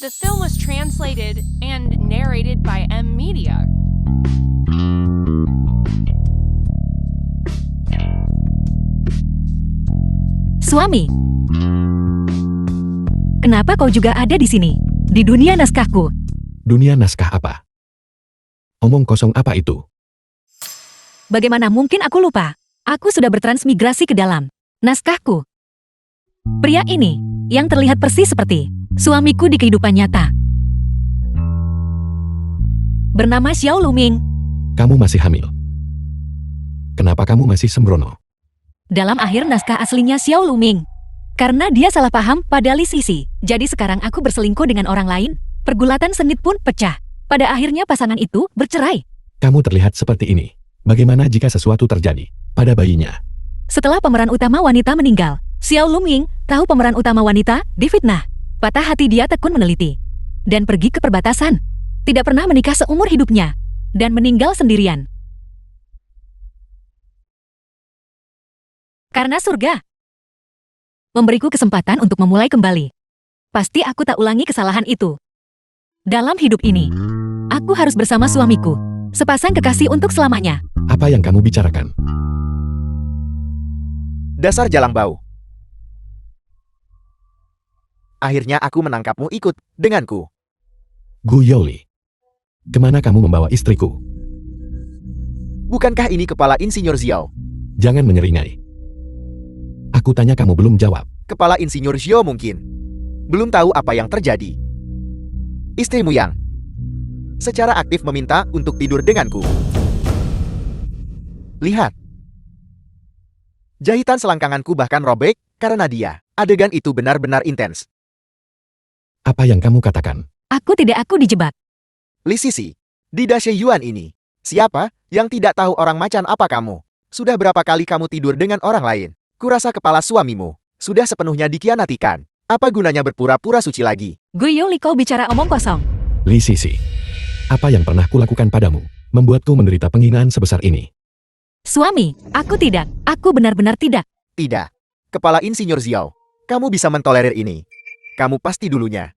The film was translated and narrated by M Media. Suami, kenapa kau juga ada di sini? Di dunia naskahku. Dunia naskah apa? Omong kosong apa itu? Bagaimana mungkin aku lupa? Aku sudah bertransmigrasi ke dalam naskahku. Pria ini, yang terlihat persis seperti suamiku di kehidupan nyata. Bernama Xiao Luming. Kamu masih hamil. Kenapa kamu masih sembrono? Dalam akhir naskah aslinya Xiao Luming. Karena dia salah paham pada Li Sisi. Jadi sekarang aku berselingkuh dengan orang lain. Pergulatan sengit pun pecah. Pada akhirnya pasangan itu bercerai. Kamu terlihat seperti ini. Bagaimana jika sesuatu terjadi pada bayinya? Setelah pemeran utama wanita meninggal, Xiao Luming tahu pemeran utama wanita difitnah. Patah hati dia tekun meneliti. Dan pergi ke perbatasan. Tidak pernah menikah seumur hidupnya. Dan meninggal sendirian. Karena surga memberiku kesempatan untuk memulai kembali. Pasti aku tak ulangi kesalahan itu. Dalam hidup ini, aku harus bersama suamiku. Sepasang kekasih untuk selamanya. Apa yang kamu bicarakan? Dasar jalang bau. Akhirnya aku menangkapmu ikut denganku. Gu Yaoli, kemana kamu membawa istriku? Bukankah ini kepala Insinyur Xiao? Jangan menyeringai. Aku tanya kamu belum jawab. Kepala Insinyur Xiao mungkin belum tahu apa yang terjadi. Istrimu yang secara aktif meminta untuk tidur denganku. Lihat. Jahitan selangkanganku bahkan robek karena dia. Adegan itu benar-benar intens. Apa yang kamu katakan? Aku dijebak. Li Sisi, di Dashe Yuan ini, siapa yang tidak tahu orang macan apa kamu? Sudah berapa kali kamu tidur dengan orang lain? Kurasa kepala suamimu sudah sepenuhnya dikhianatikan. Apa gunanya berpura-pura suci lagi? Gu Yaoli, kau bicara omong kosong. Li Sisi, apa yang pernah kulakukan padamu, membuatku menderita penghinaan sebesar ini? Suami, aku tidak. Aku benar-benar tidak. Tidak. Kepala Insinyur Xiao, kamu bisa mentolerir ini. Kamu pasti dulunya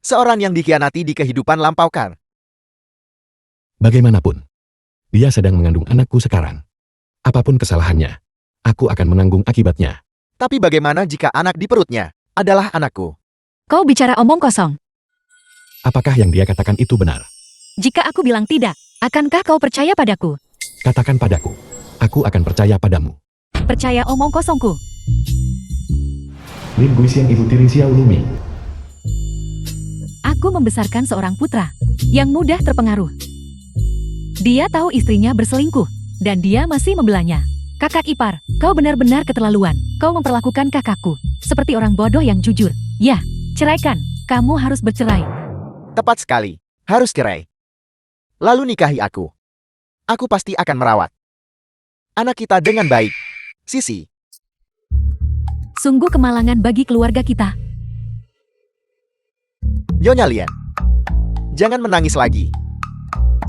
seorang yang dikhianati di kehidupan lampau kan? Bagaimanapun, dia sedang mengandung anakku sekarang. Apapun kesalahannya, aku akan menanggung akibatnya. Tapi bagaimana jika anak di perutnya adalah anakku? Kau bicara omong kosong. Apakah yang dia katakan itu benar? Jika aku bilang tidak, akankah kau percaya padaku? Katakan padaku, aku akan percaya padamu. Percaya omong kosongku. Lin Guisian ibu tiri Xiao Luming. Aku membesarkan seorang putra yang mudah terpengaruh. Dia tahu istrinya berselingkuh, dan dia masih membelanya. Kakak ipar, kau benar-benar keterlaluan. Kau memperlakukan kakakku seperti orang bodoh yang jujur. Ya, ceraikan. Kamu harus bercerai. Tepat sekali. Harus cerai. Lalu nikahi aku. Aku pasti akan merawat anak kita dengan baik. Sisi. Sungguh kemalangan bagi keluarga kita. Nyonya Lian, jangan menangis lagi.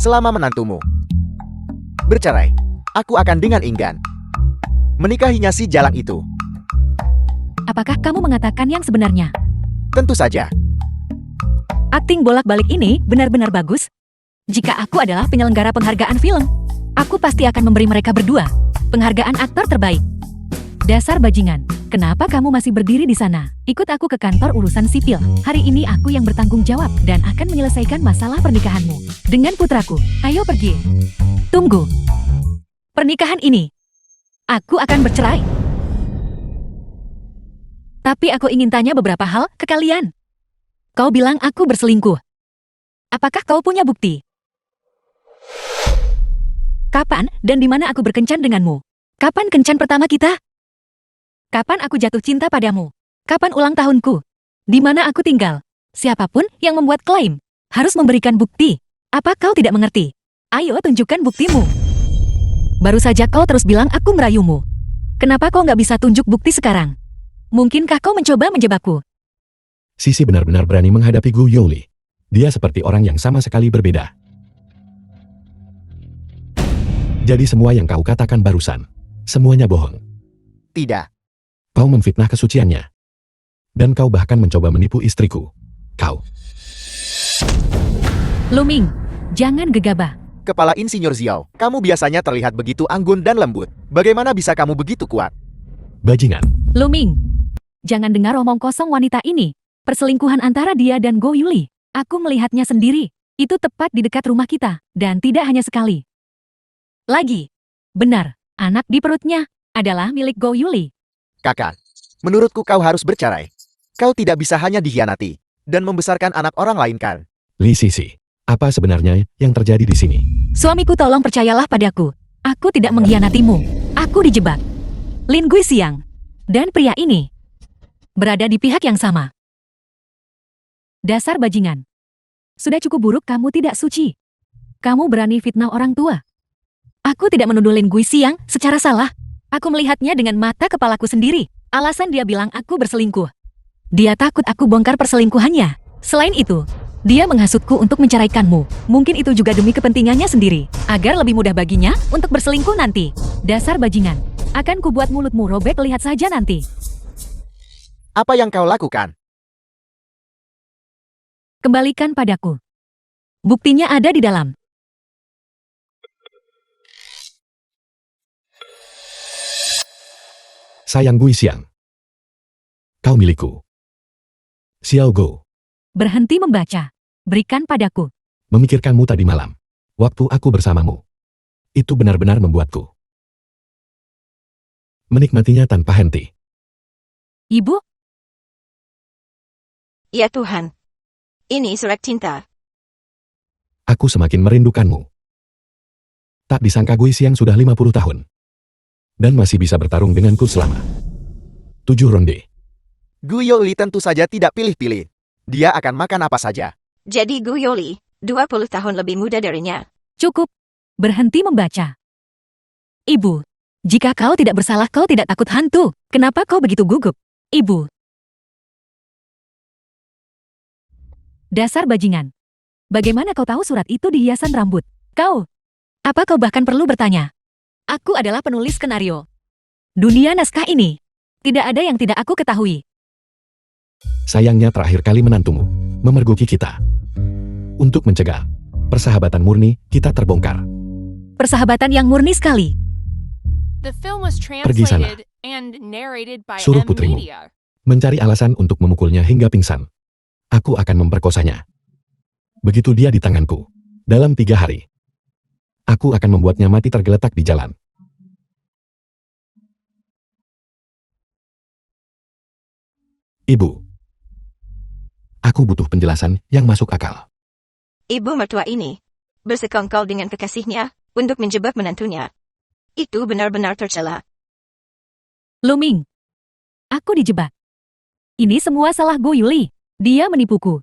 Selama menantumu bercerai, aku akan dengan enggan menikahinya si jalang itu. Apakah kamu mengatakan yang sebenarnya? Tentu saja. Akting bolak-balik ini benar-benar bagus. Jika aku adalah penyelenggara penghargaan film, aku pasti akan memberi mereka berdua penghargaan aktor terbaik. Dasar bajingan, kenapa kamu masih berdiri di sana? Ikut aku ke kantor urusan sipil. Hari ini aku yang bertanggung jawab dan akan menyelesaikan masalah pernikahanmu dengan putraku. Ayo pergi. Tunggu. Pernikahan ini, aku akan bercerai. Tapi aku ingin tanya beberapa hal ke kalian. Kau bilang aku berselingkuh. Apakah kau punya bukti? Kapan dan di mana aku berkencan denganmu? Kapan kencan pertama kita? Kapan aku jatuh cinta padamu? Kapan ulang tahunku? Di mana aku tinggal? Siapapun yang membuat klaim harus memberikan bukti. Apa kau tidak mengerti? Ayo tunjukkan buktimu. Baru saja kau terus bilang aku merayumu. Kenapa kau nggak bisa tunjuk bukti sekarang? Mungkinkah kau mencoba menjebakku? Sisi benar-benar berani menghadapi Gu Yaoli. Dia seperti orang yang sama sekali berbeda. Jadi semua yang kau katakan barusan, semuanya bohong. Tidak. Kau memfitnah kesuciannya. Dan kau bahkan mencoba menipu istriku. Kau. Luming, jangan gegabah. Kepala Insinyur Xiao, kamu biasanya terlihat begitu anggun dan lembut. Bagaimana bisa kamu begitu kuat? Bajingan. Luming, jangan dengar omong kosong wanita ini. Perselingkuhan antara dia dan Go Yuli. Aku melihatnya sendiri. Itu tepat di dekat rumah kita, dan tidak hanya sekali. Lagi. Benar, anak di perutnya adalah milik Go Yuli. Kakak, menurutku kau harus bercerai. Kau tidak bisa hanya dikhianati dan membesarkan anak orang lain kan? Li Sisi, apa sebenarnya yang terjadi di sini? Suamiku, tolong percayalah padaku. Aku tidak mengkhianatimu. Aku dijebak. Lin Guisiang dan pria ini berada di pihak yang sama. Dasar bajingan. Sudah cukup buruk kamu tidak suci. Kamu berani fitnah orang tua. Aku tidak menuduh Lin Guisiang secara salah. Aku melihatnya dengan mata kepalaku sendiri. Alasan dia bilang aku berselingkuh. Dia takut aku bongkar perselingkuhannya. Selain itu, dia menghasutku untuk menceraikanmu. Mungkin itu juga demi kepentingannya sendiri, agar lebih mudah baginya untuk berselingkuh nanti. Dasar bajingan. Akan kubuat mulutmu robek, lihat saja nanti. Apa yang kau lakukan? Kembalikan padaku. Buktinya ada di dalam. Sayang Guisiang. Kau milikku. Xiao Go. Berhenti membaca. Berikan padaku. Memikirkanmu tadi malam. Waktu aku bersamamu. Itu benar-benar membuatku menikmatinya tanpa henti. Ibu, Ya Tuhan. Ini surat cinta. Aku semakin merindukanmu. Tak disangka Guisiang sudah 50 tahun. Dan masih bisa bertarung denganku selama 7 ronde. Gu Yoli tentu saja tidak pilih-pilih. Dia akan makan apa saja. Jadi Gu Yoli, 20 tahun lebih muda darinya. cukup. Berhenti membaca. Ibu, jika kau tidak bersalah, kau tidak takut hantu. Kenapa kau begitu gugup? Ibu. Dasar bajingan. Bagaimana kau tahu surat itu di hiasan rambut? Kau. Apa kau bahkan perlu bertanya? Aku adalah penulis skenario. Dunia naskah ini. Tidak ada yang tidak aku ketahui. Sayangnya terakhir kali menantumu memergoki kita. Untuk mencegah persahabatan murni kita terbongkar. Persahabatan yang murni sekali. The film was Pergi sana. translated and narrated by Suruh M putrimu Media. mencari alasan untuk memukulnya hingga pingsan. Aku akan memperkosanya. Begitu dia di tanganku. Dalam 3 hari. Aku akan membuatnya mati tergeletak di jalan. Ibu. Aku butuh penjelasan yang masuk akal. Ibu mertua ini bersekongkol dengan kekasihnya untuk menjebak menantunya. Itu benar-benar tercela. Luming. Aku dijebak. Ini semua salah Go Yuli. Dia menipuku.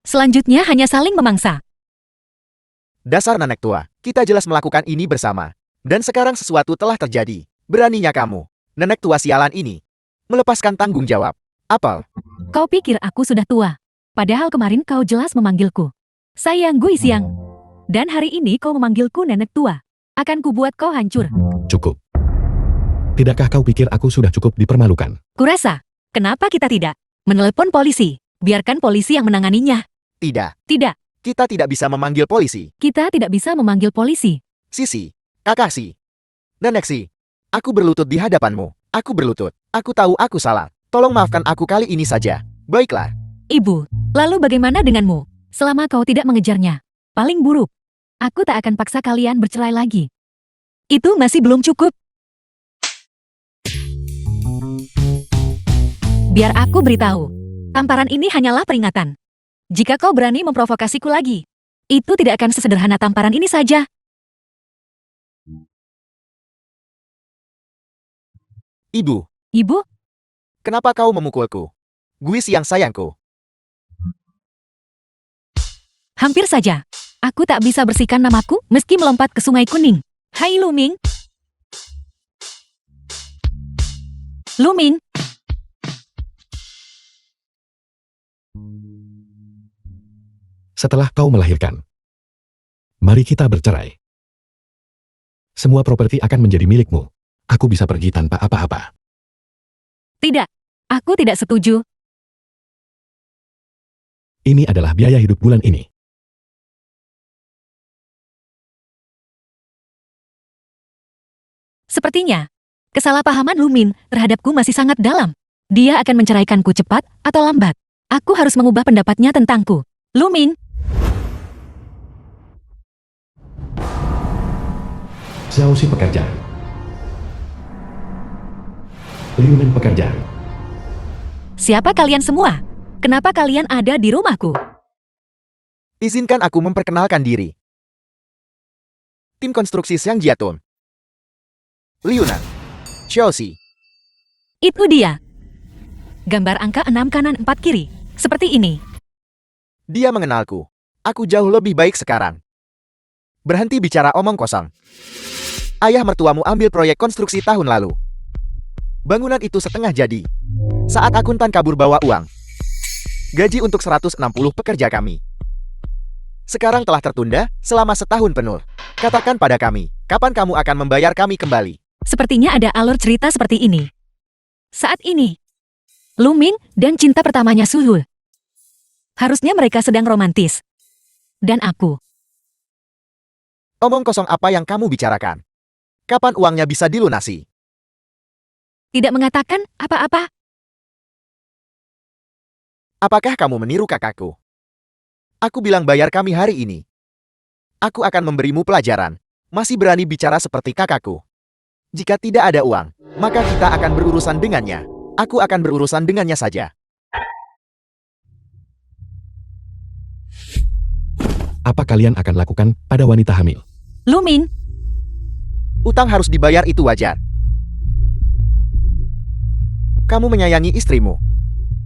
Selanjutnya hanya saling memangsa. Dasar nenek tua, kita jelas melakukan ini bersama. Dan sekarang sesuatu telah terjadi. Beraninya kamu, nenek tua sialan ini, melepaskan tanggung jawab. Apel, Kau pikir aku sudah tua. Padahal kemarin kau jelas memanggilku Sayang Guisiang. Dan hari ini kau memanggilku nenek tua. Akan kubuat kau hancur. Cukup. Tidakkah kau pikir aku sudah cukup dipermalukan? Kurasa, kenapa kita tidak menelepon polisi? Biarkan polisi yang menanganinya. tidak. Tidak, Kita tidak bisa memanggil polisi. kita tidak bisa memanggil polisi. Sisi, Kakashi, Nenek Si, aku berlutut di hadapanmu. Aku berlutut. Aku tahu aku salah. Tolong maafkan aku kali ini saja. Baiklah. Ibu, lalu bagaimana denganmu? Selama kau tidak mengejarnya. Paling buruk. Aku tak akan paksa kalian bercerai lagi. Itu masih belum cukup. Biar aku beritahu. Tamparan ini hanyalah peringatan. Jika kau berani memprovokasiku lagi, itu tidak akan sesederhana tamparan ini saja. Ibu, Ibu, kenapa kau memukulku? Guis yang sayangku. hampir saja. Aku tak bisa bersihkan namaku meski melompat ke Sungai Kuning. Hai Luming. Luming. Setelah kau melahirkan, mari kita bercerai. Semua properti akan menjadi milikmu. Aku bisa pergi tanpa apa-apa. Tidak, aku tidak setuju. Ini adalah biaya hidup bulan ini. Sepertinya, kesalahpahaman Lumin terhadapku masih sangat dalam. Dia akan menceraikanku cepat atau lambat. Aku harus mengubah pendapatnya tentangku. Lumin, Xiaoxi pekerja. Liumen pekerja. siapa kalian semua? Kenapa kalian ada di rumahku? Izinkan aku memperkenalkan diri. Tim konstruksi Xiang Jiatun. Liunan. Xiaoxi. Itu dia. Gambar angka 6 kanan 4 kiri. Seperti ini. Dia mengenalku. Aku jauh lebih baik sekarang. Berhenti bicara omong kosong. Ayah mertuamu ambil proyek konstruksi tahun lalu. Bangunan itu setengah jadi. Saat akuntan kabur bawa uang. Gaji untuk 160 pekerja kami. Sekarang telah tertunda selama setahun penuh. Katakan pada kami, kapan kamu akan membayar kami kembali? Sepertinya ada alur cerita seperti ini. Saat ini, Lumin dan cinta pertamanya Suhu. Harusnya mereka sedang romantis. Dan aku. Omong kosong apa yang kamu bicarakan? Kapan uangnya bisa dilunasi? Tidak mengatakan apa-apa. Apakah kamu meniru kakakku? Aku bilang bayar kami hari ini. Aku akan memberimu pelajaran. Masih berani bicara seperti kakakku. Jika tidak ada uang, maka kita akan berurusan dengannya. Aku akan berurusan dengannya saja. Apa kalian akan lakukan pada wanita hamil? Lumin, Utang harus dibayar, itu wajar. Kamu menyayangi istrimu.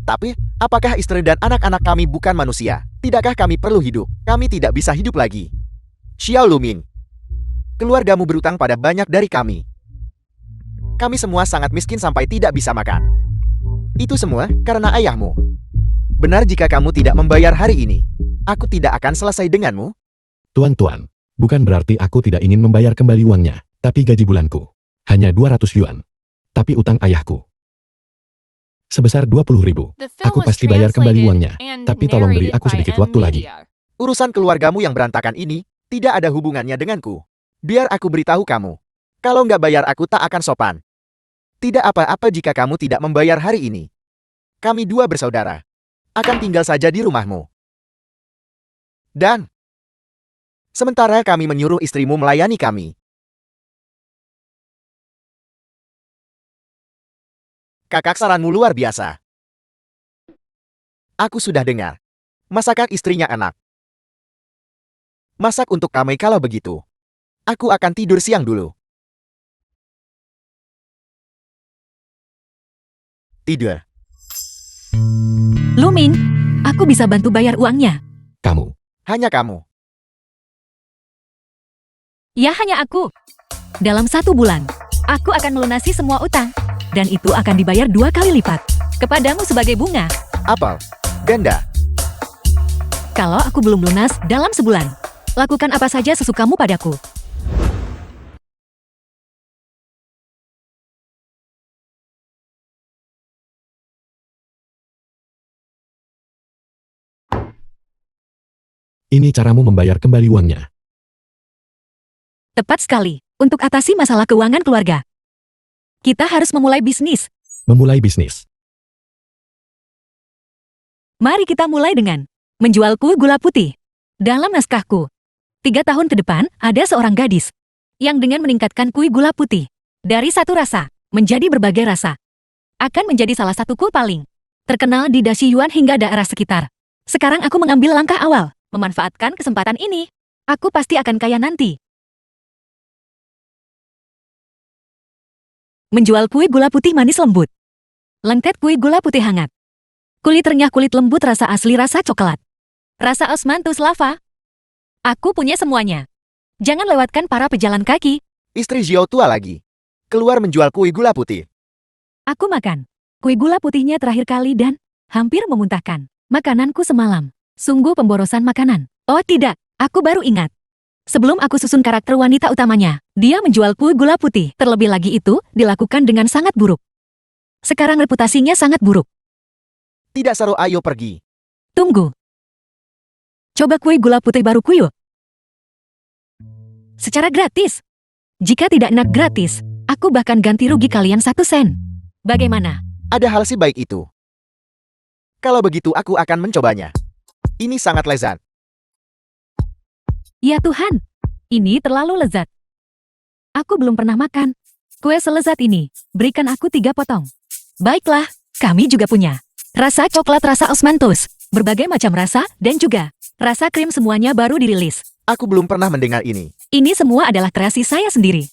Tapi, apakah istri dan anak-anak kami bukan manusia? Tidakkah kami perlu hidup? Kami tidak bisa hidup lagi. Xiao Lumin. Keluargamu berutang pada banyak dari kami. Kami semua sangat miskin sampai tidak bisa makan. Itu semua karena ayahmu. Benar jika kamu tidak membayar hari ini. Aku tidak akan selesai denganmu. Tuan-tuan, bukan berarti aku tidak ingin membayar kembali uangnya, tapi gaji bulanku hanya 200 yuan. Tapi utang ayahku sebesar 20.000. The film Aku was pasti bayar kembali translated uangnya, and tapi tolong beri narrated aku by sedikit M waktu lagi. Media. Urusan keluargamu yang berantakan ini tidak ada hubungannya denganku. Biar aku beritahu kamu. Kalau nggak bayar aku tak akan sopan. Tidak apa-apa jika kamu tidak membayar hari ini. Kami dua bersaudara. Akan tinggal saja di rumahmu. Dan sementara kami menyuruh istrimu melayani kami. Kakak, saranmu luar biasa. Aku sudah dengar. Masakan istrinya enak. Masak untuk kami kalau begitu. Aku akan tidur siang dulu. Tidur. Lumin, aku bisa bantu bayar uangnya. Kamu, Hanya kamu. Ya hanya aku. Dalam 1 bulan, aku akan melunasi semua utang. Dan itu akan dibayar 2 kali lipat. Kepadamu sebagai bunga. Apel. Ganda. Kalau aku belum lunas dalam sebulan, lakukan apa saja sesukamu padaku. ini caramu membayar kembali uangnya. Tepat sekali. Untuk atasi masalah keuangan keluarga, kita harus memulai bisnis. Memulai bisnis. Mari kita mulai dengan menjual kue gula putih. Dalam naskahku, 3 tahun ke depan ada seorang gadis yang dengan meningkatkan kue gula putih dari satu rasa menjadi berbagai rasa akan menjadi salah satu kue paling terkenal di Daxiyuan hingga daerah sekitar. Sekarang aku mengambil langkah awal, memanfaatkan kesempatan ini. Aku pasti akan kaya nanti. Menjual kue gula putih manis lembut. Lengket kue gula putih hangat. Kulit renyah, kulit lembut, rasa asli, rasa coklat. Rasa osmanthus lava. Aku punya semuanya. Jangan lewatkan para pejalan kaki. Istri Zhao tua lagi. Keluar menjual kue gula putih. Aku makan. Kue gula putihnya terakhir kali dan hampir memuntahkan. Makananku semalam. Sungguh pemborosan makanan. Oh tidak, aku baru ingat. Sebelum aku susun karakter wanita utamanya, dia menjual kue gula putih. Terlebih lagi itu dilakukan dengan sangat buruk. Sekarang reputasinya sangat buruk. Tidak, Saro, ayo pergi. Tunggu. Coba kue gula putih baruku yuk. Secara gratis. Jika tidak enak gratis, aku bahkan ganti rugi kalian 1 sen. Bagaimana? Ada hal si baik itu. Kalau begitu aku akan mencobanya. Ini sangat lezat. Ya Tuhan, ini terlalu lezat. Aku belum pernah makan kue selezat ini. Berikan aku 3 potong. Baiklah, kami juga punya. Rasa coklat, rasa osmanthus, berbagai macam rasa, dan juga rasa krim, semuanya baru dirilis. Aku belum pernah mendengar ini. Ini semua adalah kreasi saya sendiri.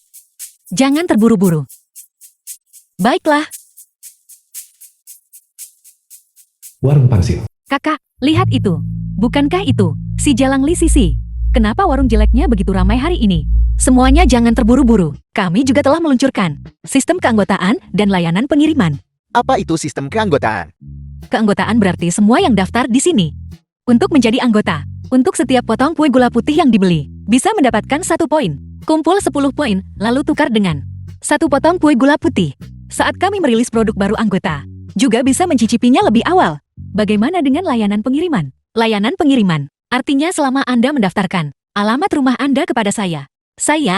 Jangan terburu-buru. Baiklah, Warung pangsil. kakak, lihat itu. Bukankah itu si Jalang Li Sisi? Kenapa warung jeleknya begitu ramai hari ini? Semuanya jangan terburu-buru. Kami juga telah meluncurkan sistem keanggotaan dan layanan pengiriman. Apa itu sistem keanggotaan? Keanggotaan berarti semua yang daftar di sini. Untuk menjadi anggota, untuk setiap potong kue gula putih yang dibeli, bisa mendapatkan 1 poin. Kumpul 10 poin, lalu tukar dengan 1 potong kue gula putih. Saat kami merilis produk baru anggota, juga bisa mencicipinya lebih awal. Bagaimana dengan layanan pengiriman? Layanan pengiriman, artinya selama Anda mendaftarkan alamat rumah Anda kepada saya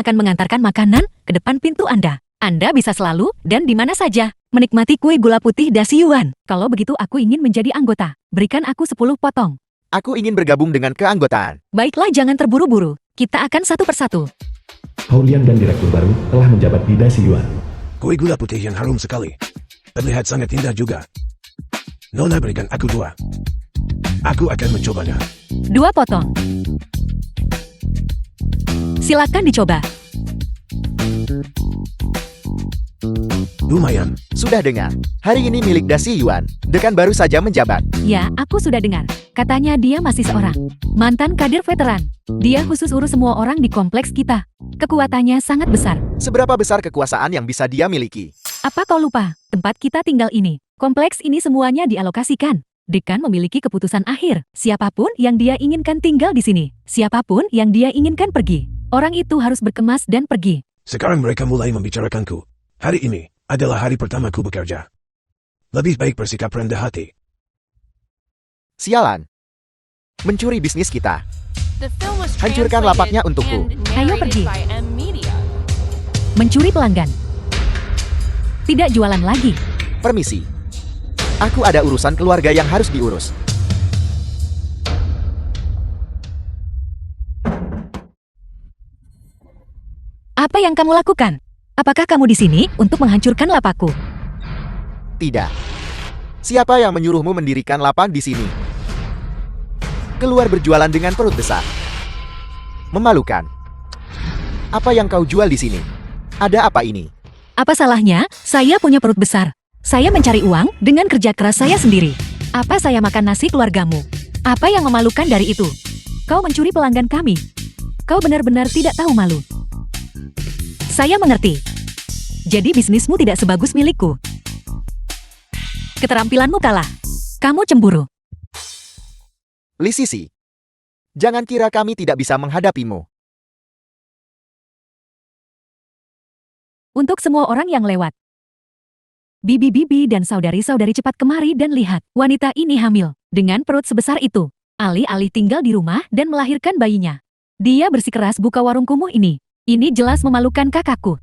akan mengantarkan makanan ke depan pintu Anda. Anda bisa selalu dan di mana saja menikmati kue gula putih Dashi Yuan. Kalau begitu aku ingin menjadi anggota. Berikan aku 10 potong. Aku ingin bergabung dengan keanggotaan. Baiklah, jangan terburu-buru. Kita akan satu persatu. Paulian dan direktur baru telah menjabat di Dashi Yuan. Kue gula putih yang harum sekali. Terlihat sangat indah juga. Nona berikan aku 2. Aku akan mencobanya. 2 potong. Silakan dicoba. Lumayan. Sudah dengar. Hari ini milik Dashi Yuan. Dekan baru saja menjabat. Ya, aku sudah dengar. Katanya dia masih seorang mantan kader veteran. Dia khusus urus semua orang di kompleks kita. Kekuatannya sangat besar. Seberapa besar kekuasaan yang bisa dia miliki? Apa kau lupa? Tempat kita tinggal ini, kompleks ini semuanya dialokasikan. Dekan memiliki keputusan akhir. Siapapun yang dia inginkan tinggal di sini. Siapapun yang dia inginkan pergi. Orang itu harus berkemas dan pergi. Sekarang mereka mulai membicarakanku. Hari ini adalah hari pertamaku bekerja. Lebih baik bersikap rendah hati. Sialan. Mencuri bisnis kita. The film was Hancurkan translated lapaknya untukku. and Ayo narrated pergi. by M Media. Mencuri pelanggan. Tidak jualan lagi. Permisi. Aku ada urusan keluarga yang harus diurus. Apa yang kamu lakukan? Apakah kamu di sini untuk menghancurkan lapakku? Tidak. Siapa yang menyuruhmu mendirikan lapak di sini? Keluar berjualan dengan perut besar. Memalukan. Apa yang kau jual di sini? Ada apa ini? Apa salahnya? Saya punya perut besar. Saya mencari uang dengan kerja keras saya sendiri. Apa saya makan nasi keluargamu? Apa yang memalukan dari itu? Kau mencuri pelanggan kami. Kau benar-benar tidak tahu malu. Saya mengerti. Jadi bisnismu tidak sebagus milikku. Keterampilanmu kalah. Kamu cemburu. Li Sisi. Jangan kira kami tidak bisa menghadapimu. Untuk semua orang yang lewat. Bibi-bibi dan saudari-saudari, cepat kemari dan lihat. Wanita ini hamil. Dengan perut sebesar itu. Alih-alih tinggal di rumah dan melahirkan bayinya. Dia bersikeras buka warung kumuh ini. Ini jelas memalukan kakakku.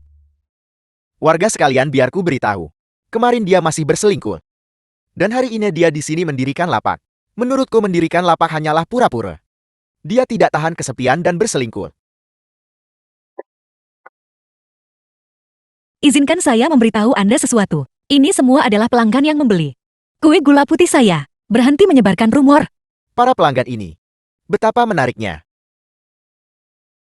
Warga sekalian, biar ku beritahu. Kemarin dia masih berselingkuh. Dan hari ini dia di sini mendirikan lapak. Menurutku mendirikan lapak hanyalah pura-pura. Dia tidak tahan kesepian dan berselingkuh. Izinkan saya memberitahu Anda sesuatu. Ini semua adalah pelanggan yang membeli kue gula putih saya. Berhenti menyebarkan rumor. Para pelanggan ini. Betapa menariknya.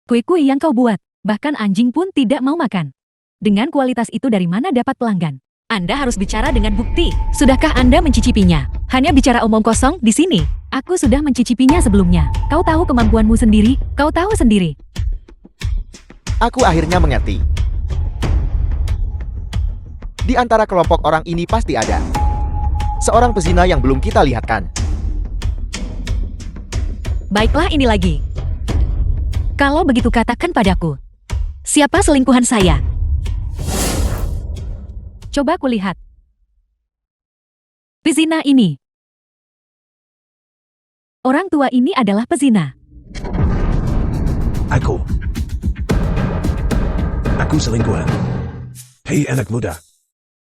Kue-kue yang kau buat, bahkan anjing pun tidak mau makan. Dengan kualitas itu dari mana dapat pelanggan? Anda harus bicara dengan bukti. Sudahkah Anda mencicipinya? Hanya bicara omong kosong di sini. Aku sudah mencicipinya sebelumnya. Kau tahu kemampuanmu sendiri. Kau tahu sendiri. Aku akhirnya mengerti. Di antara kelompok orang ini pasti ada seorang pezina yang belum kita lihatkan. Baiklah, ini lagi. Kalau begitu katakan padaku. Siapa selingkuhan saya? Coba kulihat. Pezina ini. Orang tua ini adalah pezina. Aku selingkuhan. Hei anak muda.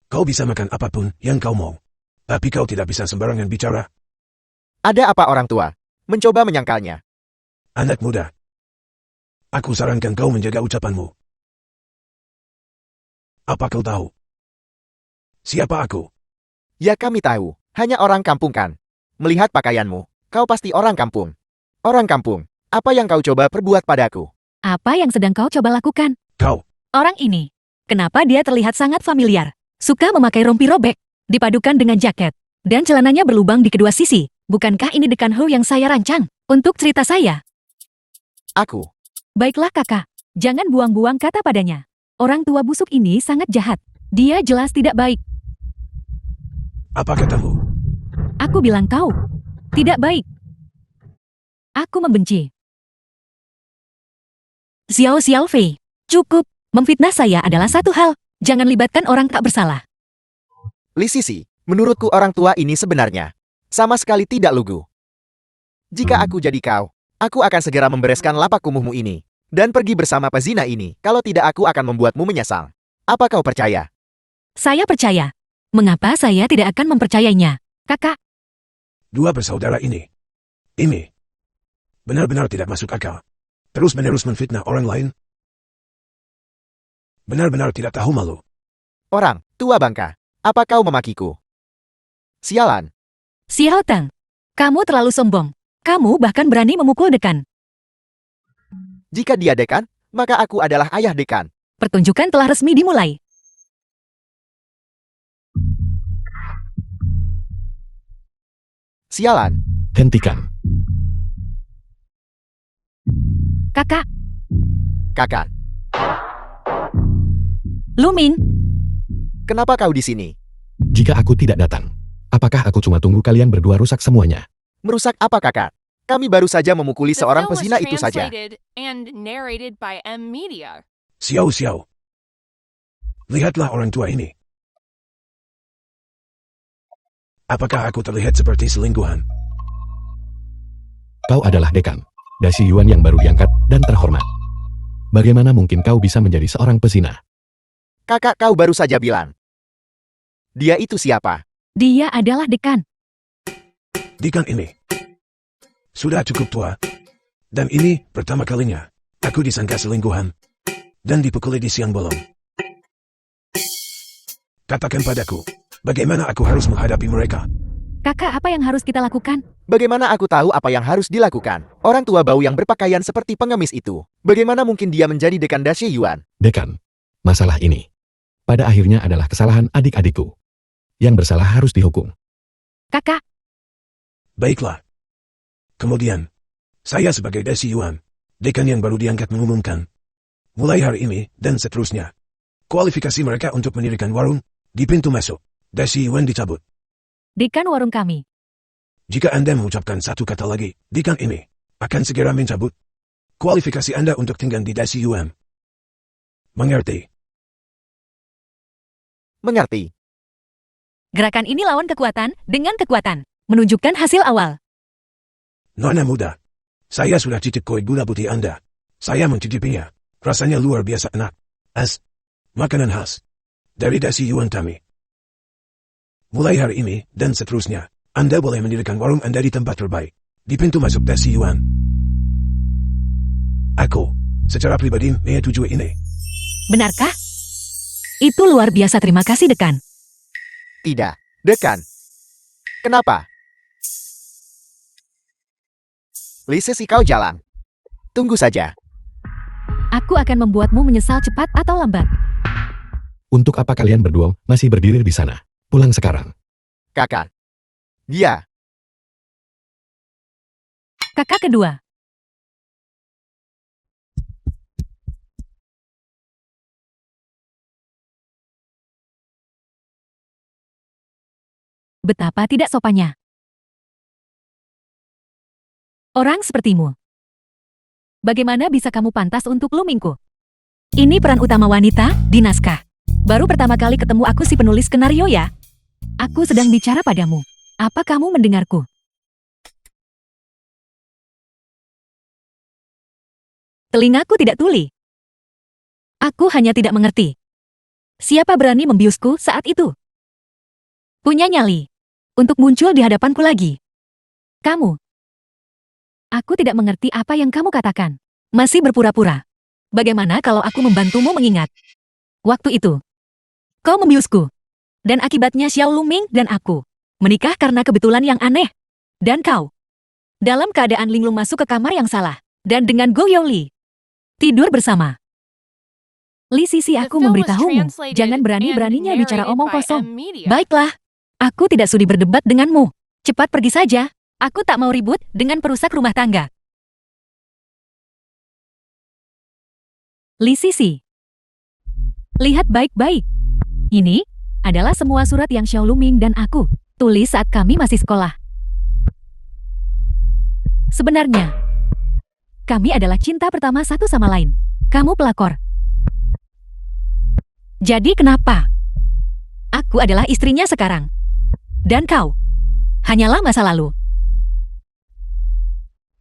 Kau bisa makan apapun yang kau mau. Tapi kau tidak bisa sembarangan bicara. Ada apa orang tua? Mencoba menyangkalnya. Anak muda. Aku sarankan kau menjaga ucapanmu. Apa kau tahu? Siapa aku? Ya kami tahu, hanya orang kampung kan. Melihat pakaianmu, kau pasti orang kampung. Orang kampung, apa yang kau coba perbuat padaku? Apa yang sedang kau coba lakukan? Kau. Orang ini. Kenapa dia terlihat sangat familiar? Suka memakai rompi robek, dipadukan dengan jaket, dan celananya berlubang di kedua sisi. Bukankah ini dekan Hu yang saya rancang untuk cerita saya? Aku. Baiklah kakak, jangan buang-buang kata padanya. Orang tua busuk ini sangat jahat. Dia jelas tidak baik. Apa katamu? Aku bilang kau. Tidak baik. Aku membenci. Xiao Xiaofei, cukup. Memfitnah saya adalah satu hal. Jangan libatkan orang tak bersalah. Li Sisi, menurutku orang tua ini sebenarnya sama sekali tidak lugu. Jika aku jadi kau, aku akan segera membereskan lapak kumuhmu ini dan pergi bersama pezina ini. Kalau tidak, aku akan membuatmu menyesal. Apa kau percaya? Saya percaya. Mengapa saya tidak akan mempercayainya? Kakak, Dua bersaudara ini benar-benar tidak masuk akal. Terus-menerus menfitnah orang lain. Benar-benar tidak tahu malu. Orang tua bangka, apa kau memakiku? Sialan, Xiao Tang, kamu terlalu sombong. Kamu bahkan berani memukul dekan. jika dia dekan, maka aku adalah ayah dekan. Pertunjukan telah resmi dimulai. Sialan, Hentikan. Kakak, kakak, Luming, kenapa kau di sini? Jika aku tidak datang, apakah aku cuma tunggu kalian berdua rusak semuanya? Merusak apa kakak? Kami baru saja memukuli The seorang film was pezina itu saja. translated and narrated by M Media. Xiao. Lihatlah orang tua ini. Apakah aku terlihat seperti selingkuhan? Kau adalah dekan. Dasi Yuan yang baru diangkat dan terhormat. Bagaimana mungkin kau bisa menjadi seorang pezina? Kakak, kau baru saja bilang. Dia itu siapa? dia adalah dekan. Dekan ini sudah cukup tua. Dan ini pertama kalinya aku disangka selingkuhan dan dipukuli di siang bolong. Katakan padaku, bagaimana aku harus menghadapi mereka? Kakak, apa yang harus kita lakukan? Bagaimana aku tahu apa yang harus dilakukan? Orang tua bau yang berpakaian seperti pengemis itu. Bagaimana mungkin dia menjadi dekan Dashi Yuan? Dekan, masalah ini pada akhirnya adalah kesalahan adik-adikku. Yang bersalah harus dihukum. Kakak, Baiklah. Kemudian, saya sebagai Dashi Yuan, dekan yang baru diangkat mengumumkan, mulai hari ini dan seterusnya, kualifikasi mereka untuk mendirikan warung di pintu masuk Dashi Yuan dicabut. dekan warung kami. Jika Anda mengucapkan satu kata lagi, dekan ini akan segera mencabut kualifikasi Anda untuk tinggal di Dashi Yuan. Mengerti? Mengerti? Gerakan ini lawan kekuatan dengan kekuatan. Menunjukkan hasil awal. Nona muda, saya sudah cicip kue gula putih Anda. Saya mencicipinya. Rasanya luar biasa enak. Makanan khas dari Dashi Yuan kami. Mulai hari ini dan seterusnya, Anda boleh mendirikan warung Anda di tempat terbaik, di pintu masuk Dashi Yuan. Aku, secara pribadi, menyetujui ini. Benarkah? Itu luar biasa, terima kasih dekan. Tidak. Dekan. Kenapa? Li Sisi, kau jalan. Tunggu saja. Aku akan membuatmu menyesal cepat atau lambat. Untuk apa kalian berdua masih berdiri di sana? Pulang sekarang. Kakak. Dia. Kakak kedua. Betapa tidak sopannya. Orang sepertimu. Bagaimana bisa kamu pantas untuk Lumingku? Ini peran utama wanita di naskah. Baru pertama kali ketemu aku si penulis skenario ya. Aku sedang bicara padamu. Apa kamu mendengarku? Telingaku tidak tuli. Aku hanya tidak mengerti. Siapa berani membiusku saat itu? Punya nyali. Untuk muncul di hadapanku lagi. Kamu. Aku tidak mengerti apa yang kamu katakan. Masih berpura-pura. Bagaimana kalau aku membantumu mengingat? Waktu itu. Kau membiusku. Dan akibatnya Xiao Luming dan aku menikah karena kebetulan yang aneh. Dan kau. Dalam keadaan linglung masuk ke kamar yang salah. Dan dengan Go Yoli. Tidur bersama. Li Sisi, The aku film was memberitahumu. translated Jangan and berani-beraninya bicara narrated omong by kosong. M Media. Baiklah. Aku tidak sudi berdebat denganmu. Cepat pergi saja. Aku tak mau ribut dengan perusak rumah tangga. Li Sisi. Lihat baik-baik. Ini adalah semua surat yang Xiao Luming dan aku tulis saat kami masih sekolah. Sebenarnya, kami adalah cinta pertama satu sama lain. Kamu pelakor. Jadi kenapa? Aku adalah istrinya sekarang. Dan kau hanyalah masa lalu.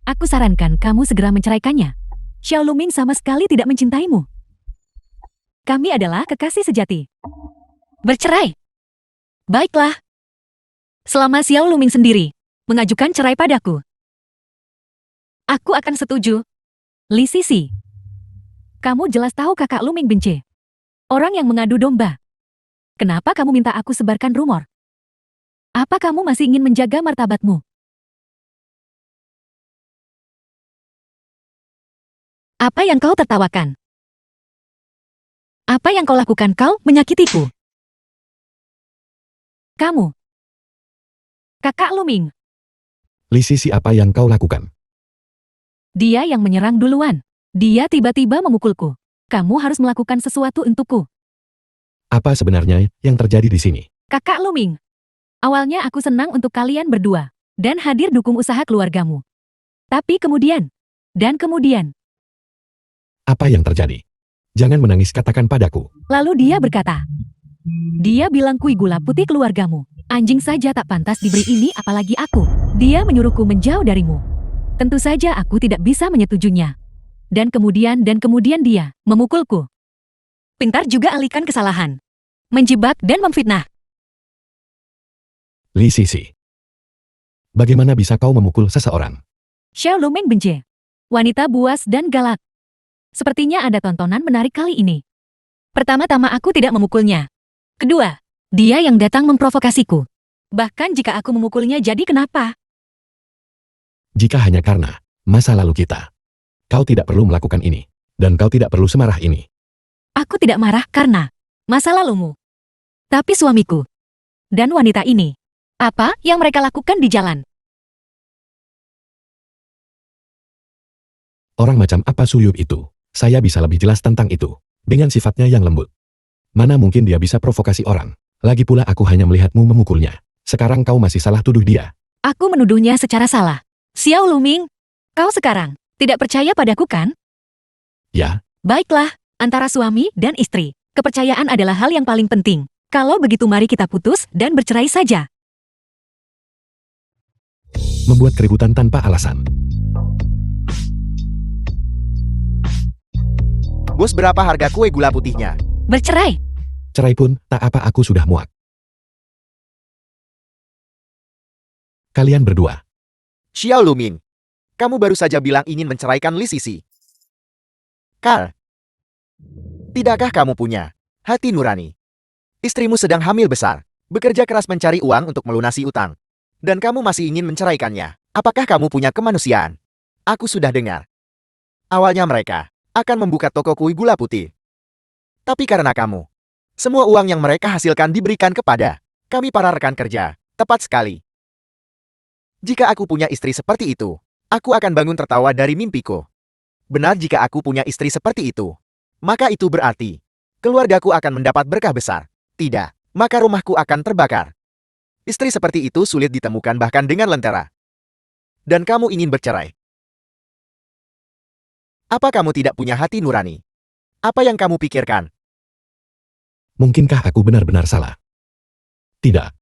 Aku sarankan kamu segera menceraikannya. Xiao Luming sama sekali tidak mencintaimu. Kami adalah kekasih sejati. Bercerai. Baiklah. Selama Xiao Luming sendiri mengajukan cerai padaku, aku akan setuju. Li Sisi. Kamu jelas tahu kakak Luming benci orang yang mengadu domba. Kenapa kamu minta aku sebarkan rumor? Apa kamu masih ingin menjaga martabatmu? Apa yang kau tertawakan? Apa yang kau lakukan? Kau menyakitiku. Kamu. Kakak Luming. Li Sisi, apa yang kau lakukan? Dia yang menyerang duluan. Dia tiba-tiba memukulku. Kamu harus melakukan sesuatu untukku. Apa sebenarnya yang terjadi di sini? Kakak Luming. Awalnya aku senang untuk kalian berdua. Dan hadir dukung usaha keluargamu. Tapi kemudian. Dan kemudian. Apa yang terjadi? Jangan menangis, katakan padaku. Lalu dia berkata. Dia bilang kui gula putih keluargamu. Anjing saja tak pantas diberi ini apalagi aku. Dia menyuruhku menjauh darimu. Tentu saja aku tidak bisa menyetujuinya. Dan kemudian dia memukulku. Pintar juga alihkan kesalahan. Menjebak dan memfitnah. Li Sisi. Bagaimana bisa kau memukul seseorang? Xiao Luming benci. Wanita buas dan galak. Sepertinya ada tontonan menarik kali ini. Pertama-tama aku tidak memukulnya. Kedua, dia yang datang memprovokasiku. Bahkan jika aku memukulnya, jadi kenapa? Jika hanya karena masa lalu kita, kau tidak perlu melakukan ini. Dan kau tidak perlu semarah ini. Aku tidak marah karena masa lalumu. Tapi suamiku dan wanita ini, apa yang mereka lakukan di jalan? Orang macam apa Suyub itu? Saya bisa lebih jelas tentang itu. Dengan sifatnya yang lembut. Mana mungkin dia bisa provokasi orang. Lagi pula aku hanya melihatmu memukulnya. Sekarang kau masih salah tuduh dia. Aku menuduhnya secara salah. Xiao Luming, kau sekarang tidak percaya padaku kan? Ya, Baiklah, antara suami dan istri, kepercayaan adalah hal yang paling penting. Kalau begitu mari kita putus dan bercerai saja. membuat keributan tanpa alasan. Bos, berapa harga kue gula putihnya? Bercerai. Cerai pun, tak apa, aku sudah muak. Kalian berdua. Xiao Luming, kamu baru saja bilang ingin menceraikan Li Sisi. Carl, tidakkah kamu punya hati nurani? Istrimu sedang hamil besar, bekerja keras mencari uang untuk melunasi utang. Dan kamu masih ingin menceraikannya. Apakah kamu punya kemanusiaan? Aku sudah dengar. Awalnya mereka akan membuka toko kue gula putih. Tapi karena kamu, semua uang yang mereka hasilkan diberikan kepada kami para rekan kerja. Tepat sekali. Jika aku punya istri seperti itu, aku akan bangun tertawa dari mimpiku. Benar, jika aku punya istri seperti itu, maka itu berarti keluargaku akan mendapat berkah besar. Tidak, maka rumahku akan terbakar. Istri seperti itu sulit ditemukan bahkan dengan lentera. Dan kamu ingin bercerai. Apa kamu tidak punya hati nurani? Apa yang kamu pikirkan? Mungkinkah aku benar-benar salah? Tidak.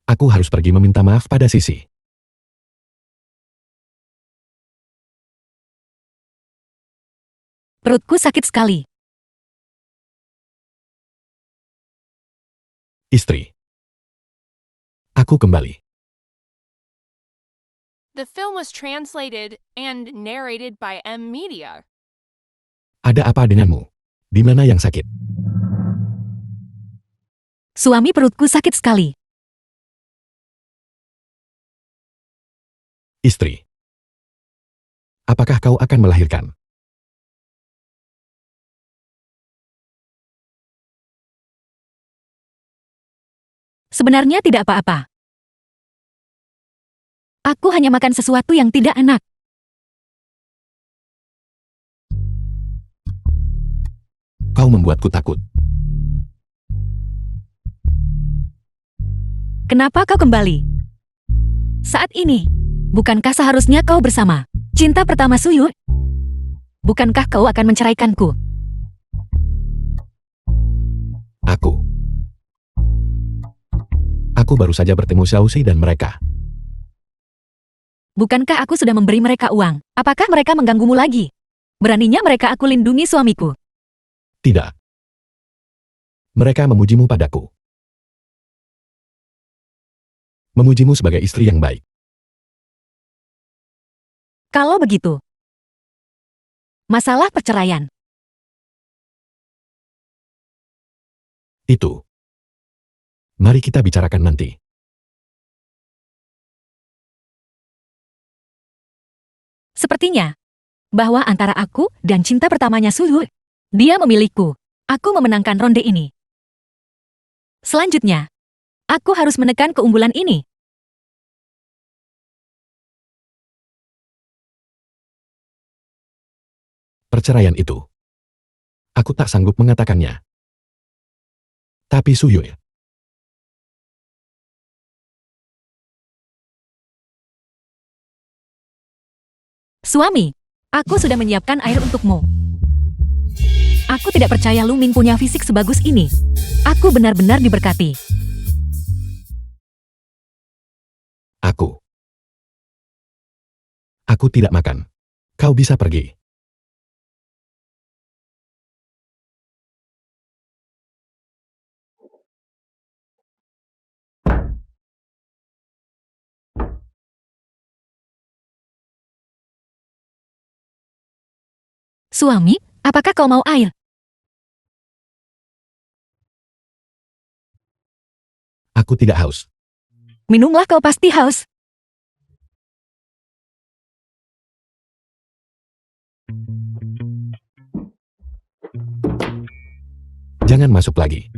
Aku harus pergi meminta maaf pada Sisi. Perutku sakit sekali. Istri. Aku kembali. The film was translated and narrated by M Media. Ada apa denganmu? Di mana yang sakit? Suami, perutku sakit sekali. Istri. Apakah kau akan melahirkan? Sebenarnya tidak apa-apa. Aku hanya makan sesuatu yang tidak enak. Kau membuatku takut. Kenapa kau kembali? Saat ini, bukankah seharusnya kau bersama cinta pertama Suyu? Bukankah kau akan menceraikanku? Aku baru saja bertemu Xiaoxi dan mereka. Bukankah aku sudah memberi mereka uang? Apakah mereka mengganggumu lagi? Beraninya mereka aku lindungi suamiku. Tidak. Mereka memujimu padaku. Memujimu sebagai istri yang baik. Kalau begitu, masalah perceraian. Itu. Mari kita bicarakan nanti. Sepertinya bahwa antara aku dan cinta pertamanya Suyu, dia memilihku. Aku memenangkan ronde ini. Selanjutnya, aku harus menekan keunggulan ini. Perceraian itu. Aku tak sanggup mengatakannya. Tapi Suyu, Suami, aku sudah menyiapkan air untukmu. Aku tidak percaya Lu Ming punya fisik sebagus ini. Aku benar-benar diberkati. Aku tidak makan. Kau bisa pergi. Suami, apakah kau mau air? Aku tidak haus. Minumlah, kau pasti haus. Jangan masuk lagi.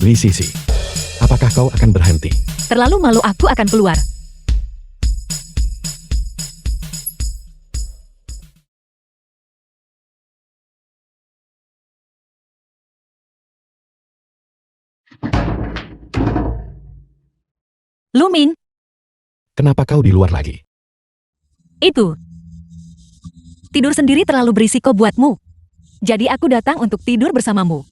Li Sisi, apakah kau akan berhenti? Terlalu malu, aku akan keluar. Lu Ming, Kenapa kau di luar lagi? itu. Tidur sendiri terlalu berisiko buatmu. Jadi aku datang untuk tidur bersamamu.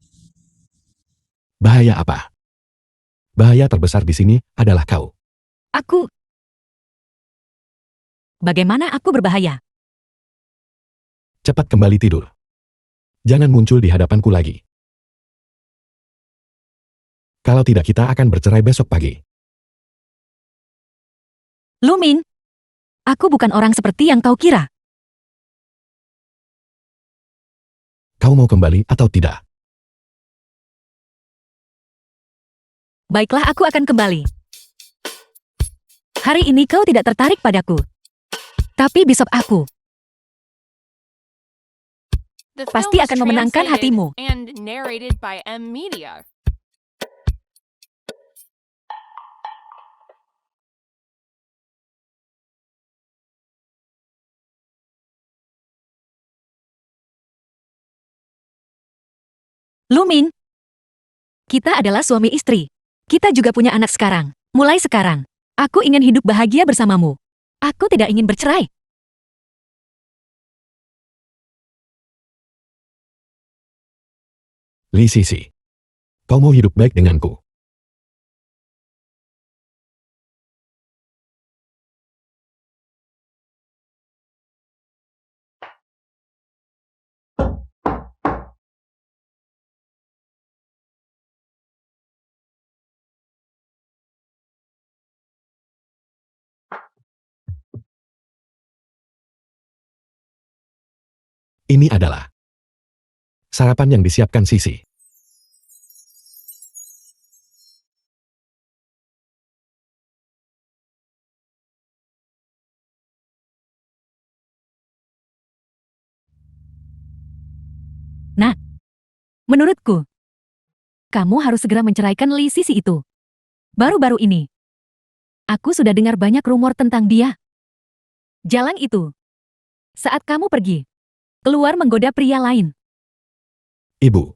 Bahaya apa? Bahaya terbesar di sini adalah kau. Aku... Bagaimana aku berbahaya? Cepat kembali tidur. Jangan muncul di hadapanku lagi. Kalau tidak, kita akan bercerai besok pagi. Lu Ming, aku bukan orang seperti yang kau kira. Kau mau kembali atau tidak? Baiklah, aku akan kembali. Hari ini kau tidak tertarik padaku. Tapi besok aku The film pasti was akan memenangkan translated hatimu. and narrated by M Media. Luming, kita adalah suami istri. Kita juga punya anak sekarang. Mulai sekarang, aku ingin hidup bahagia bersamamu. Aku tidak ingin bercerai. Li Sisi. Kau mau hidup baik denganku? Ini adalah sarapan yang disiapkan Sisi. Menurutku, kamu harus segera menceraikan Li Sisi itu. Baru-baru ini, aku sudah dengar banyak rumor tentang dia. Jalan itu. Saat kamu pergi, keluar menggoda pria lain. Ibu.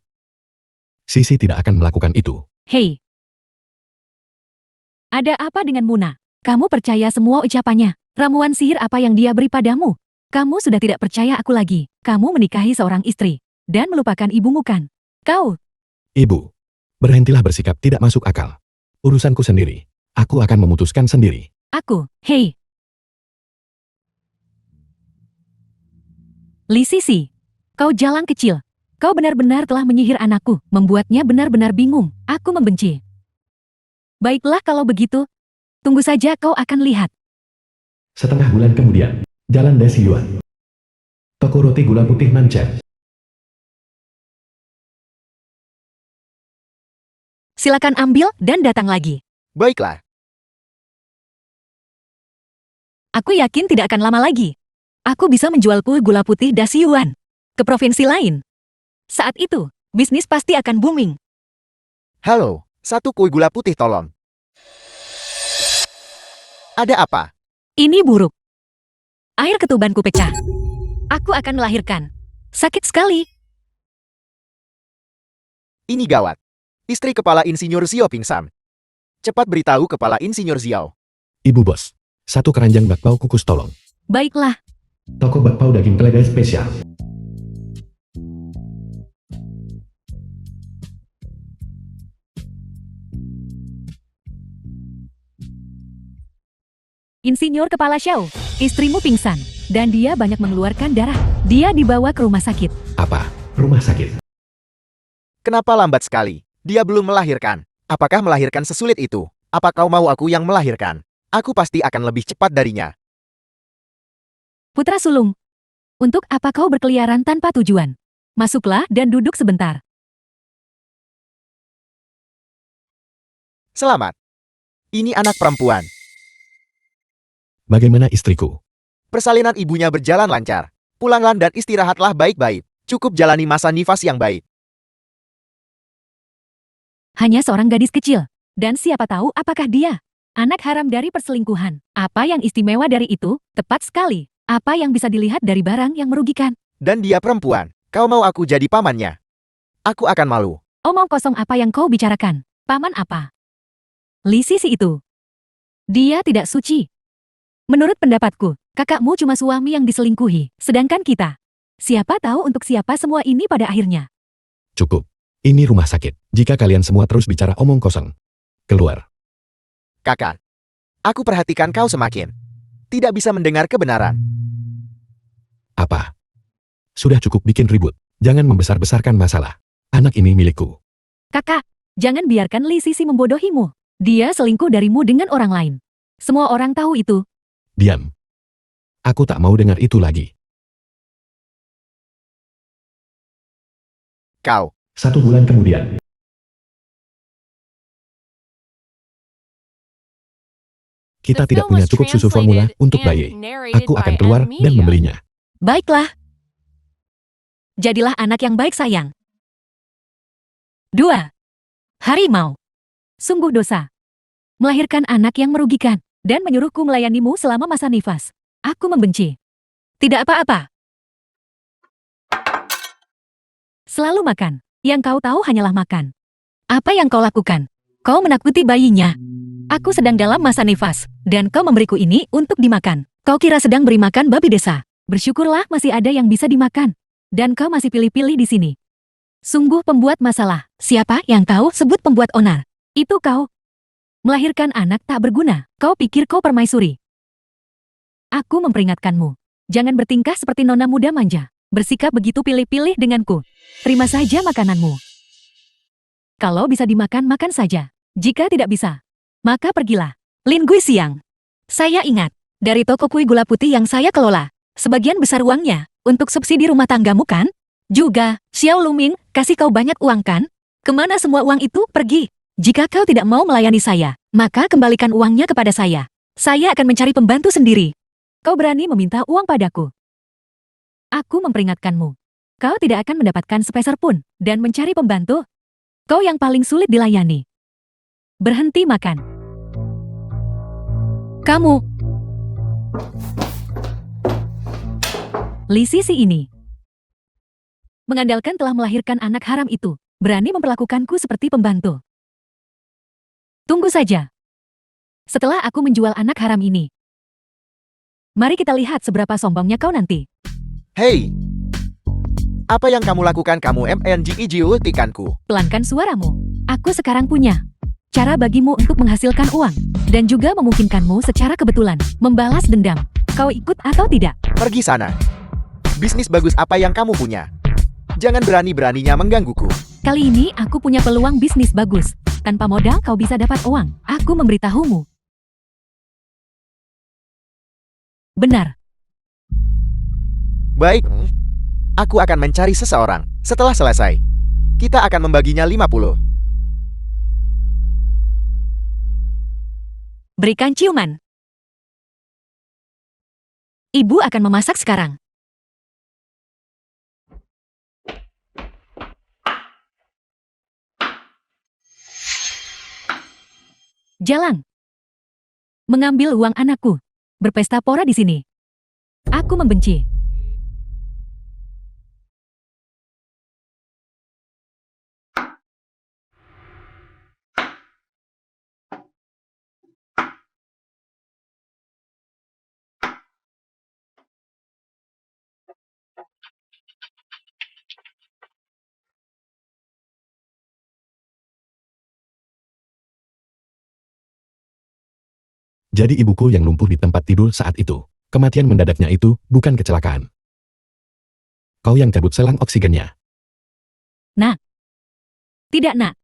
Sisi tidak akan melakukan itu. Hei. Ada apa dengan Muna? Kamu percaya semua ucapannya? Ramuan sihir apa yang dia beri padamu? Kamu sudah tidak percaya aku lagi. Kamu menikahi seorang istri dan melupakan ibumu kan? Kau. Ibu. Berhentilah bersikap tidak masuk akal. Urusanku sendiri. Aku akan memutuskan sendiri. Aku. Hei. Li Sisi. Kau jalang kecil. Kau benar-benar telah menyihir anakku, membuatnya benar-benar bingung. Aku membenci. Baiklah kalau begitu. Tunggu saja kau akan lihat. Setengah bulan kemudian, Jalan Desi Yuan. Toko roti gula putih Nanchen. Silakan ambil dan datang lagi. Baiklah. Aku yakin tidak akan lama lagi. Aku bisa menjual kue gula putih Dasi Yuan ke provinsi lain. Saat itu, bisnis pasti akan booming. Halo, satu kue gula putih tolong. Ada apa? Ini buruk. Air ketubanku pecah. Aku akan melahirkan. Sakit sekali. Ini gawat. Istri Kepala Insinyur Xiao pingsan. Cepat beritahu Kepala Insinyur Xiao. Ibu bos. Satu keranjang bakpao kukus tolong. Baiklah. Toko bakpao daging keledai spesial. Insinyur Kepala Xiao, istrimu pingsan, dan dia banyak mengeluarkan darah. Dia dibawa ke rumah sakit. Apa? Rumah sakit. Kenapa lambat sekali? Dia belum melahirkan. Apakah melahirkan sesulit itu? Apa kau mau aku yang melahirkan? Aku pasti akan lebih cepat darinya. Putra sulung, untuk apa kau berkeliaran tanpa tujuan? Masuklah dan duduk sebentar. Selamat. Ini anak perempuan. Bagaimana istriku? Persalinan ibunya berjalan lancar. Pulanglah dan istirahatlah baik-baik. Cukup jalani masa nifas yang baik. Hanya seorang gadis kecil. Dan siapa tahu apakah dia anak haram dari perselingkuhan. Apa yang istimewa dari itu? Tepat sekali. Apa yang bisa dilihat dari barang yang merugikan? Dan dia perempuan. Kau mau aku jadi pamannya? Aku akan malu. Omong kosong apa yang kau bicarakan? Paman apa? Li Sisi itu. Dia tidak suci. Menurut pendapatku, kakakmu cuma suami yang diselingkuhi. Sedangkan kita. Siapa tahu untuk siapa semua ini pada akhirnya. Cukup. Ini rumah sakit. Jika kalian semua terus bicara omong kosong. Keluar. Kakak. Aku perhatikan kau semakin tidak bisa mendengar kebenaran. Apa? Sudah cukup bikin ribut. Jangan membesar-besarkan masalah. Anak ini milikku. Kakak, jangan biarkan Li Sisi membodohimu. Dia selingkuh darimu dengan orang lain. Semua orang tahu itu. Diam. Aku tak mau dengar itu lagi. Kau. 1 bulan kemudian. Kita The tidak film punya was cukup susu formula translated untuk and bayi. narrated Aku by akan keluar M dan Media. membelinya. Baiklah. Jadilah anak yang baik sayang. 2. Harimau. Sungguh dosa. Melahirkan anak yang merugikan dan menyuruhku melayanimu selama masa nifas. Aku membenci. Tidak apa-apa. Selalu makan. Yang kau tahu hanyalah makan. Apa yang kau lakukan? Kau menakuti bayinya. Aku sedang dalam masa nifas, dan kau memberiku ini untuk dimakan. Kau kira sedang beri makan babi desa. Bersyukurlah masih ada yang bisa dimakan. Dan kau masih pilih-pilih di sini. Sungguh pembuat masalah. Siapa yang kau sebut pembuat onar? Itu kau. Melahirkan anak tak berguna. Kau pikir kau permaisuri. Aku memperingatkanmu. Jangan bertingkah seperti nona muda manja. Bersikap begitu pilih-pilih denganku. Terima saja makananmu. Kalau bisa dimakan, makan saja. Jika tidak bisa, maka pergilah. Lin Gui Siang. Saya ingat, dari toko kue gula putih yang saya kelola, sebagian besar uangnya untuk subsidi rumah tanggamu kan? Juga, Xiao Luming, kasih kau banyak uang kan? Kemana semua uang itu pergi? Jika kau tidak mau melayani saya, maka kembalikan uangnya kepada saya. Saya akan mencari pembantu sendiri. Kau berani meminta uang padaku? Aku memperingatkanmu. Kau tidak akan mendapatkan sepeser pun, dan mencari pembantu. Kau yang paling sulit dilayani. Berhenti makan. Kamu. Li Sisi ini mengandalkan telah melahirkan anak haram itu, berani memperlakukanku seperti pembantu. Tunggu saja. Setelah aku menjual anak haram ini, mari kita lihat seberapa sombongnya kau nanti. Hei! Apa yang kamu lakukan kamu MNGIGU-tikanku? Pelankan suaramu. Aku sekarang punya cara bagimu untuk menghasilkan uang, dan juga memungkinkanmu secara kebetulan membalas dendam. Kau ikut atau tidak? Pergi sana. Bisnis bagus apa yang kamu punya? Jangan berani-beraninya menggangguku. Kali ini aku punya peluang bisnis bagus. Tanpa modal kau bisa dapat uang. Aku memberitahumu. Benar. Baik. Aku akan mencari seseorang. Setelah selesai, kita akan membaginya 50. Berikan ciuman. Ibu akan memasak sekarang. Jalan. Mengambil uang anakku. Berpesta pora di sini. Aku membenci. Jadi ibuku yang lumpuh di tempat tidur saat itu. Kematian mendadaknya itu bukan kecelakaan. Kau yang cabut selang oksigennya. Nak. Tidak, nak.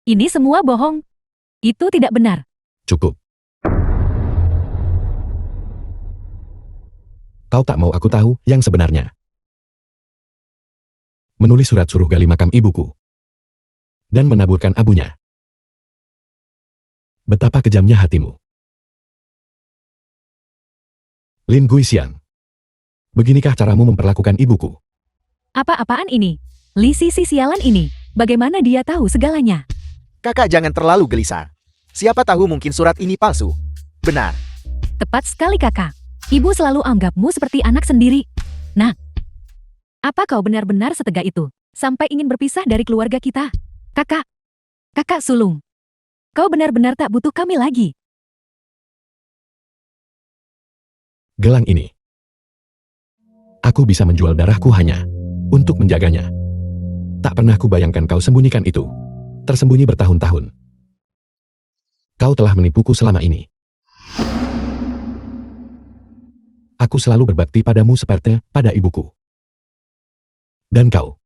Ini semua bohong. Itu tidak benar. Cukup. Kau tak mau aku tahu yang sebenarnya. Menulis surat suruh gali makam ibuku. Dan menaburkan abunya. Betapa kejamnya hatimu. Lin Gui Xiang. Beginikah caramu memperlakukan ibuku? Apa-apaan ini? Li Sisi sialan ini. Bagaimana dia tahu segalanya? Kakak jangan terlalu gelisah. Siapa tahu mungkin surat ini palsu. Benar. Tepat sekali kakak. Ibu selalu anggapmu seperti anak sendiri. Nah, apa kau benar-benar setega itu? Sampai ingin berpisah dari keluarga kita? Kakak. Kakak sulung. Kau benar-benar tak butuh kami lagi. Gelang ini. Aku bisa menjual darahku hanya untuk menjaganya. Tak pernah kubayangkan kau sembunyikan itu. Tersembunyi bertahun-tahun. Kau telah menipuku selama ini. Aku selalu berbakti padamu seperti pada ibuku. Dan kau.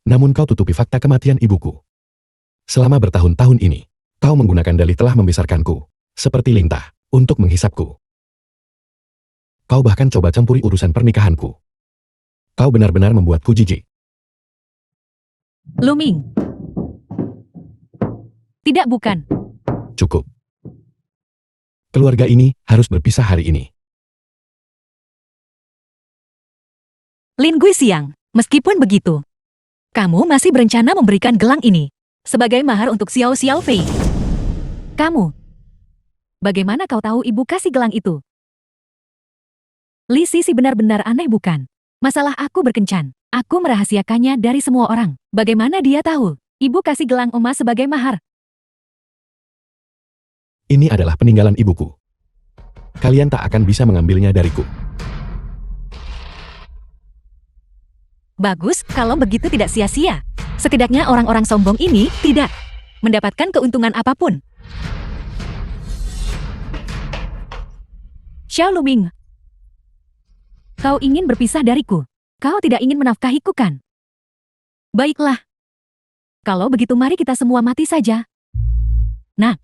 Namun kau tutupi fakta kematian ibuku. Selama bertahun-tahun ini, kau menggunakan dalih telah membesarkanku, seperti lintah, untuk menghisapku. Kau bahkan coba campuri urusan pernikahanku. Kau benar-benar membuatku jijik. Luming. Tidak, bukan. Cukup. Keluarga ini harus berpisah hari ini. Lin Gui Xiang, meskipun begitu, kamu masih berencana memberikan gelang ini sebagai mahar untuk Xiao Xiao Fei. Kamu. Bagaimana kau tahu ibu kasih gelang itu? Li Sisi benar-benar aneh bukan? Masalah aku berkencan. Aku merahasiakannya dari semua orang. Bagaimana dia tahu? Ibu kasih gelang emas sebagai mahar. Ini adalah peninggalan ibuku. Kalian tak akan bisa mengambilnya dariku. Bagus, kalau begitu tidak sia-sia. Setidaknya orang-orang sombong ini tidak mendapatkan keuntungan apapun. Xiao Luming, kau ingin berpisah dariku. Kau tidak ingin menafkahiku kan? Baiklah. Kalau begitu mari kita semua mati saja. Nah.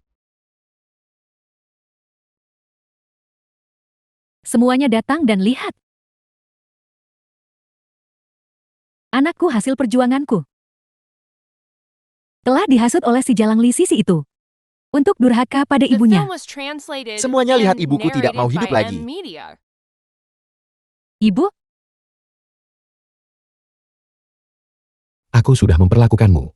Semuanya datang dan lihat. Anakku hasil perjuanganku. Telah dihasut oleh si Jalang Li Sisi itu. Untuk durhaka pada The ibunya. film was translated Semuanya lihat and ibuku tidak mau narrated hidup by lagi. M Media. Ibu, Aku sudah memperlakukanmu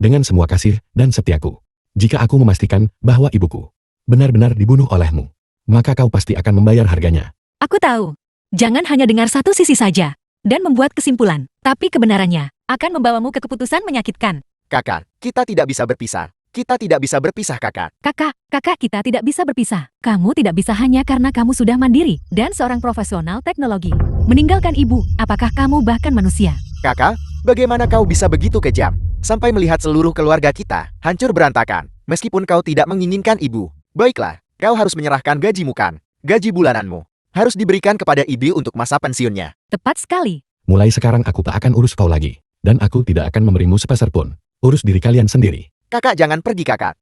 dengan semua kasih dan setiaku. Jika aku memastikan bahwa ibuku benar-benar dibunuh olehmu, maka kau pasti akan membayar harganya. aku tahu. Jangan hanya dengar satu sisi saja. Dan membuat kesimpulan. Tapi kebenarannya akan membawamu ke keputusan menyakitkan. Kakak, kita tidak bisa berpisah. Kita tidak bisa berpisah, kakak. Kakak kita tidak bisa berpisah. Kamu tidak bisa hanya karena kamu sudah mandiri dan seorang profesional teknologi. Meninggalkan ibu, apakah kamu bahkan manusia? Kakak, bagaimana kau bisa begitu kejam? Sampai melihat seluruh keluarga kita hancur berantakan. Meskipun kau tidak menginginkan ibu. Baiklah, kau harus menyerahkan gajimu kan? Gaji bulananmu harus diberikan kepada ibu untuk masa pensiunnya. Tepat sekali. Mulai sekarang aku tak akan urus kau lagi. Dan aku tidak akan memberimu sepeser pun. Urus diri kalian sendiri. Kakak jangan pergi, kakak.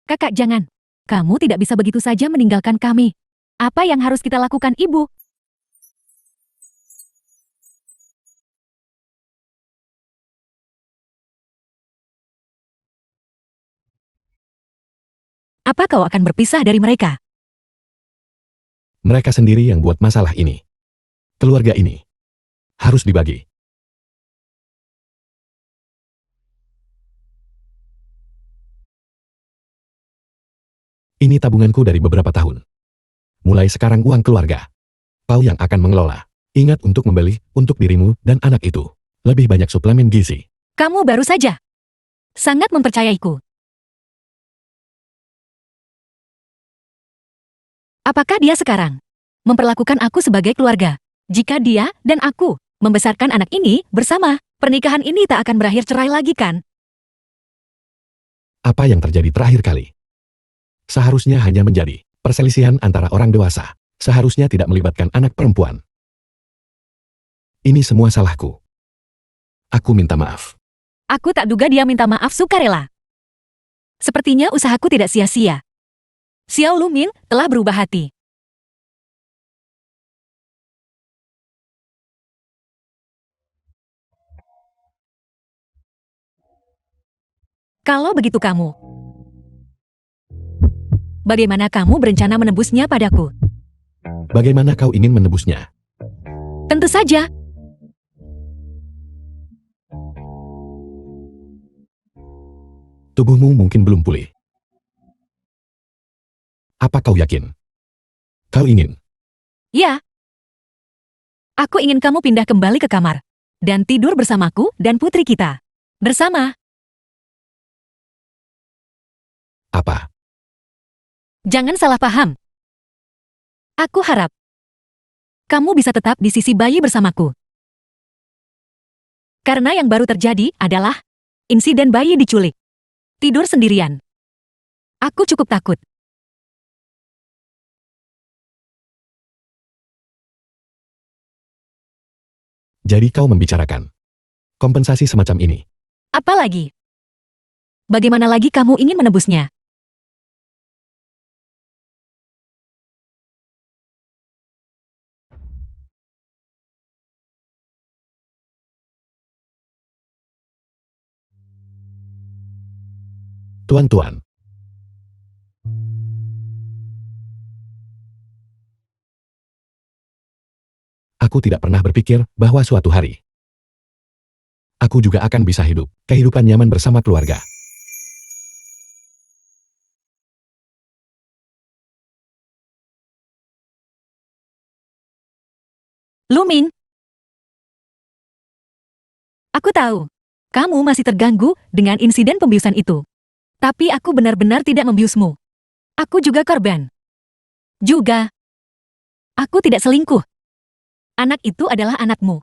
Kakak jangan. Kamu tidak bisa begitu saja meninggalkan kami. Apa yang harus kita lakukan, Ibu? Apa kau akan berpisah dari mereka? Mereka sendiri yang buat masalah ini. Keluarga ini harus dibagi. Ini tabunganku dari beberapa tahun. Mulai sekarang uang keluarga. Kau yang akan mengelola. Ingat untuk membeli untuk dirimu dan anak itu lebih banyak suplemen gizi. Kamu baru saja sangat mempercayaiku. Apakah dia sekarang memperlakukan aku sebagai keluarga? Jika dia dan aku membesarkan anak ini bersama, pernikahan ini tak akan berakhir cerai lagi kan? Apa yang terjadi terakhir kali? Seharusnya hanya menjadi perselisihan antara orang dewasa. Seharusnya tidak melibatkan anak perempuan. Ini semua salahku. Aku minta maaf. Aku tak duga dia minta maaf sukarela. Sepertinya usahaku tidak sia-sia. Xiao Luming telah berubah hati. Kalau begitu kamu, bagaimana kamu berencana menebusnya padaku? Bagaimana kau ingin menebusnya? Tentu saja. Tubuhmu mungkin belum pulih. Apa kau yakin? Kau ingin? Ya. Aku ingin kamu pindah kembali ke kamar dan tidur bersamaku dan putri kita. Bersama. Apa? Jangan salah paham. Aku harap kamu bisa tetap di sisi bayi bersamaku. Karena yang baru terjadi adalah insiden bayi diculik. Tidur sendirian. Aku cukup takut. Jadi kau membicarakan kompensasi semacam ini. Apalagi? Bagaimana lagi kamu ingin menebusnya? Tuan-tuan. Aku tidak pernah berpikir bahwa suatu hari aku juga akan bisa hidup kehidupan nyaman bersama keluarga. Luming, Aku tahu. Kamu masih terganggu dengan insiden pembiusan itu. Tapi aku benar-benar tidak membiusmu. Aku juga korban. Juga. Aku tidak selingkuh. Anak itu adalah anakmu.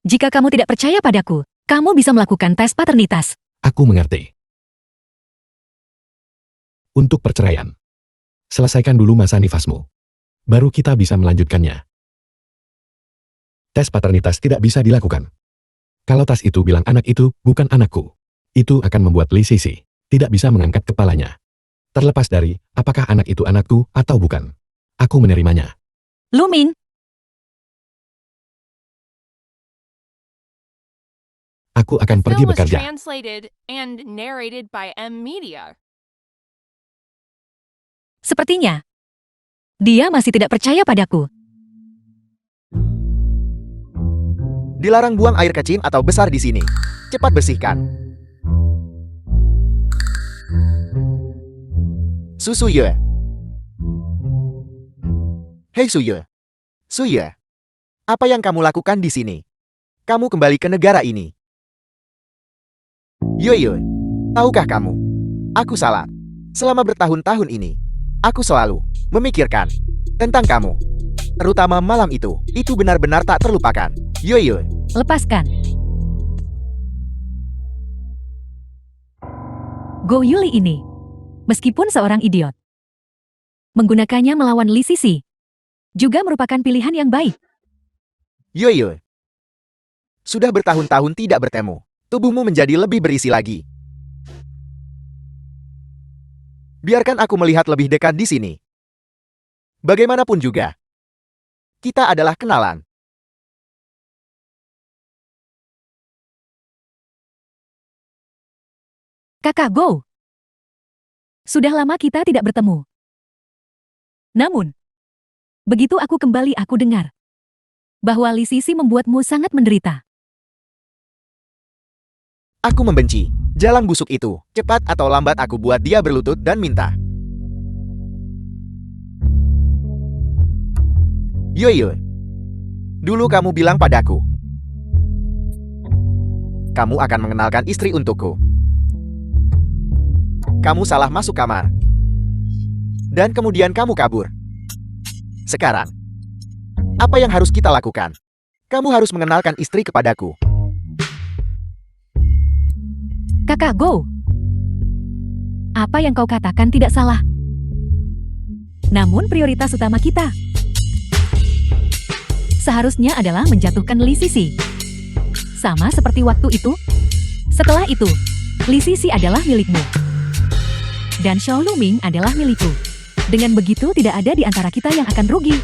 Jika kamu tidak percaya padaku, kamu bisa melakukan tes paternitas. Aku mengerti. Untuk perceraian, selesaikan dulu masa nifasmu. Baru kita bisa melanjutkannya. Tes paternitas tidak bisa dilakukan. Kalau tes itu bilang anak itu bukan anakku, itu akan membuat Li Sisi tidak bisa mengangkat kepalanya. Terlepas dari apakah anak itu anakku atau bukan. Aku menerimanya. Lu Ming, Aku akan pergi Film was bekerja. translated and narrated by M Media. sepertinya dia masih tidak percaya padaku. Dilarang buang air kecil atau besar di sini. Cepat bersihkan. Suye. Hei Suye. Suye. Apa yang kamu lakukan di sini? Kamu kembali ke negara ini. Yoyo. Tahukah kamu? Aku salah. Selama bertahun-tahun ini, aku selalu memikirkan tentang kamu. Terutama malam itu benar-benar tak terlupakan. Yoyo. Lepaskan. Go Yuli ini, meskipun seorang idiot, menggunakannya melawan Li Sisi, juga merupakan pilihan yang baik. Yoyo. Sudah bertahun-tahun tidak bertemu. Tubuhmu menjadi lebih berisi lagi. Biarkan aku melihat lebih dekat di sini. Bagaimanapun juga, kita adalah kenalan. Kakak Go. Sudah lama kita tidak bertemu. Namun, begitu aku kembali aku dengar bahwa Li Sisi membuatmu sangat menderita. Aku membenci jalan busuk itu. Cepat atau lambat aku buat dia berlutut dan minta. Yoyo. Dulu kamu bilang padaku, kamu akan mengenalkan istri untukku. Kamu salah masuk kamar. Dan kemudian kamu kabur. Sekarang, apa yang harus kita lakukan? Kamu harus mengenalkan istri kepadaku. Kakak Go. Apa yang kau katakan tidak salah. Namun prioritas utama kita seharusnya adalah menjatuhkan Li Sisi. Sama seperti waktu itu. Setelah itu, Li Sisi adalah milikmu. Dan Xiao Luming adalah milikku. Dengan begitu tidak ada di antara kita yang akan rugi.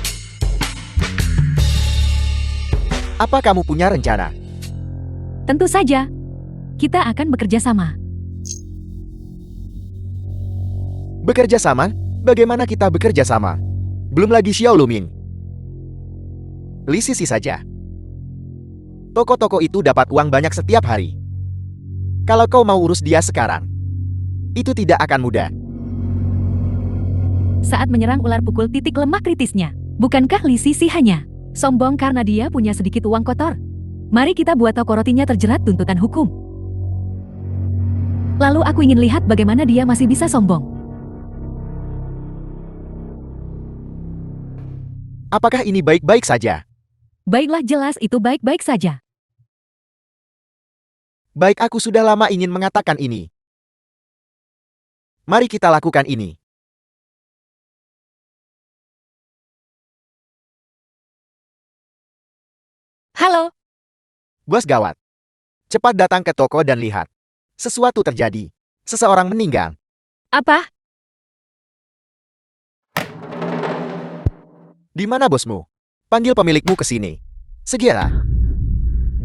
Apa kamu punya rencana? Tentu saja. Kita akan bekerja sama. Bekerja sama? Bagaimana kita bekerja sama? Belum lagi Xiao Luming. Li Sisi saja. Toko-toko itu dapat uang banyak setiap hari. Kalau kau mau urus dia sekarang, itu tidak akan mudah. Saat menyerang ular pukul titik lemah kritisnya, bukankah Li Sisi hanya sombong karena dia punya sedikit uang kotor? Mari kita buat toko rotinya terjerat tuntutan hukum. Lalu aku ingin lihat bagaimana dia masih bisa sombong. Apakah ini baik-baik saja? Baiklah, jelas itu baik-baik saja. Baik, aku sudah lama ingin mengatakan ini. Mari kita lakukan ini. Halo, Bos gawat. Cepat datang ke toko dan lihat. Sesuatu terjadi. Seseorang meninggal. apa? Di mana bosmu? Panggil pemilikmu ke sini. Segera.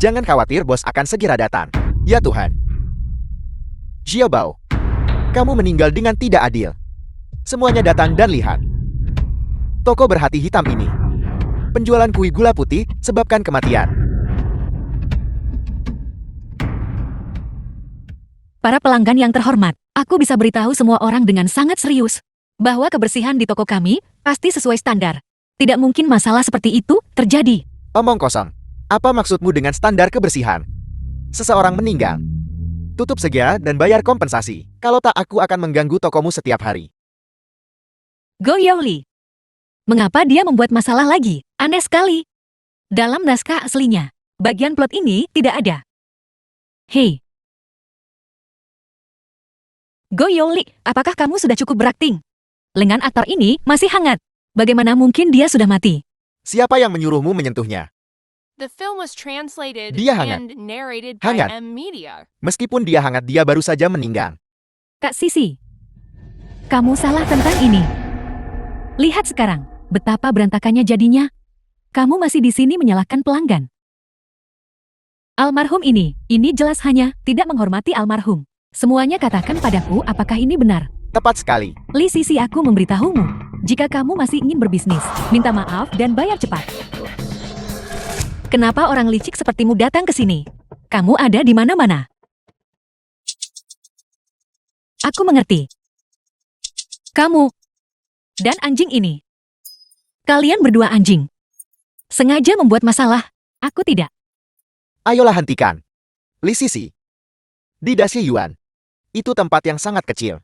Jangan khawatir, bos akan segera datang. Ya Tuhan. Xiaobao. Kamu meninggal dengan tidak adil. Semuanya datang dan lihat. Toko berhati hitam ini. Penjualan kue gula putih sebabkan kematian. Para pelanggan yang terhormat, aku bisa beritahu semua orang dengan sangat serius bahwa kebersihan di toko kami pasti sesuai standar. Tidak mungkin masalah seperti itu terjadi. Omong kosong. Apa maksudmu dengan standar kebersihan? Seseorang meninggal. Tutup segera dan bayar kompensasi. Kalau tak, aku akan mengganggu tokomu setiap hari. Go Yaoli. Mengapa dia membuat masalah lagi? Aneh sekali. Dalam naskah aslinya, bagian plot ini tidak ada. Hei. Go Yaoli, apakah kamu sudah cukup berakting? Lengan aktor ini masih hangat. Bagaimana mungkin dia sudah mati? Siapa yang menyuruhmu menyentuhnya? The film was translated Dia hangat. and narrated by Hangat. M Media. Meskipun dia hangat, dia baru saja meninggal. Kak Sisi, kamu salah tentang ini. Lihat sekarang, betapa berantakannya jadinya. Kamu masih di sini menyalahkan pelanggan. Almarhum ini jelas hanya tidak menghormati almarhum. Semuanya katakan padaku apakah ini benar. Tepat sekali. Li Sisi, aku memberitahumu. Jika kamu masih ingin berbisnis, minta maaf dan bayar cepat. Kenapa orang licik sepertimu datang ke sini? Kamu ada di mana-mana. Aku mengerti. Kamu dan anjing ini. Kalian berdua anjing. Sengaja membuat masalah. Aku tidak. Ayolah hentikan. Li Sisi. Di Dashi Yuan. Itu tempat yang sangat kecil.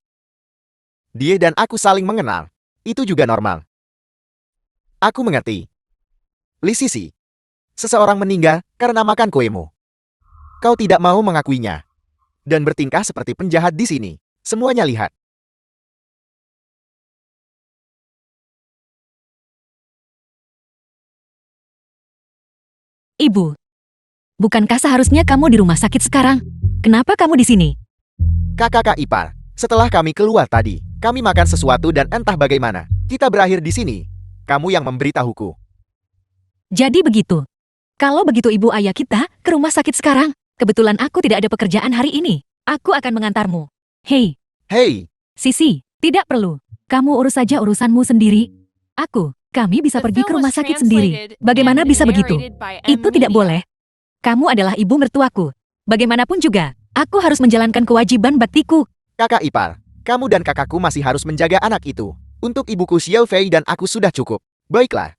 Dia dan aku saling mengenal. Itu juga normal. Aku mengerti. Li Sisi. Seseorang meninggal karena makan kuemu. Kau tidak mau mengakuinya. Dan bertingkah seperti penjahat di sini. Semuanya lihat. Ibu. Bukankah seharusnya kamu di rumah sakit sekarang? Kenapa kamu di sini? Kakak ipar, setelah kami keluar tadi, kami makan sesuatu dan entah bagaimana, kita berakhir di sini. Kamu yang memberitahuku. Jadi begitu. Kalau begitu ibu ayah kita ke rumah sakit sekarang. Kebetulan aku tidak ada pekerjaan hari ini. Aku akan mengantarmu. Hei, Hei, Sisi, tidak perlu. Kamu urus saja urusanmu sendiri. Kami bisa The pergi ke film rumah was sakit sendiri. translated Bagaimana and bisa begitu? narrated by M Itu tidak Media. boleh. Kamu adalah ibu mertuaku. Bagaimanapun juga, aku harus menjalankan kewajiban baktiku. kakak ipar, kamu dan kakakku masih harus menjaga anak itu. Untuk ibuku Xiao Fei dan aku sudah cukup. Baiklah,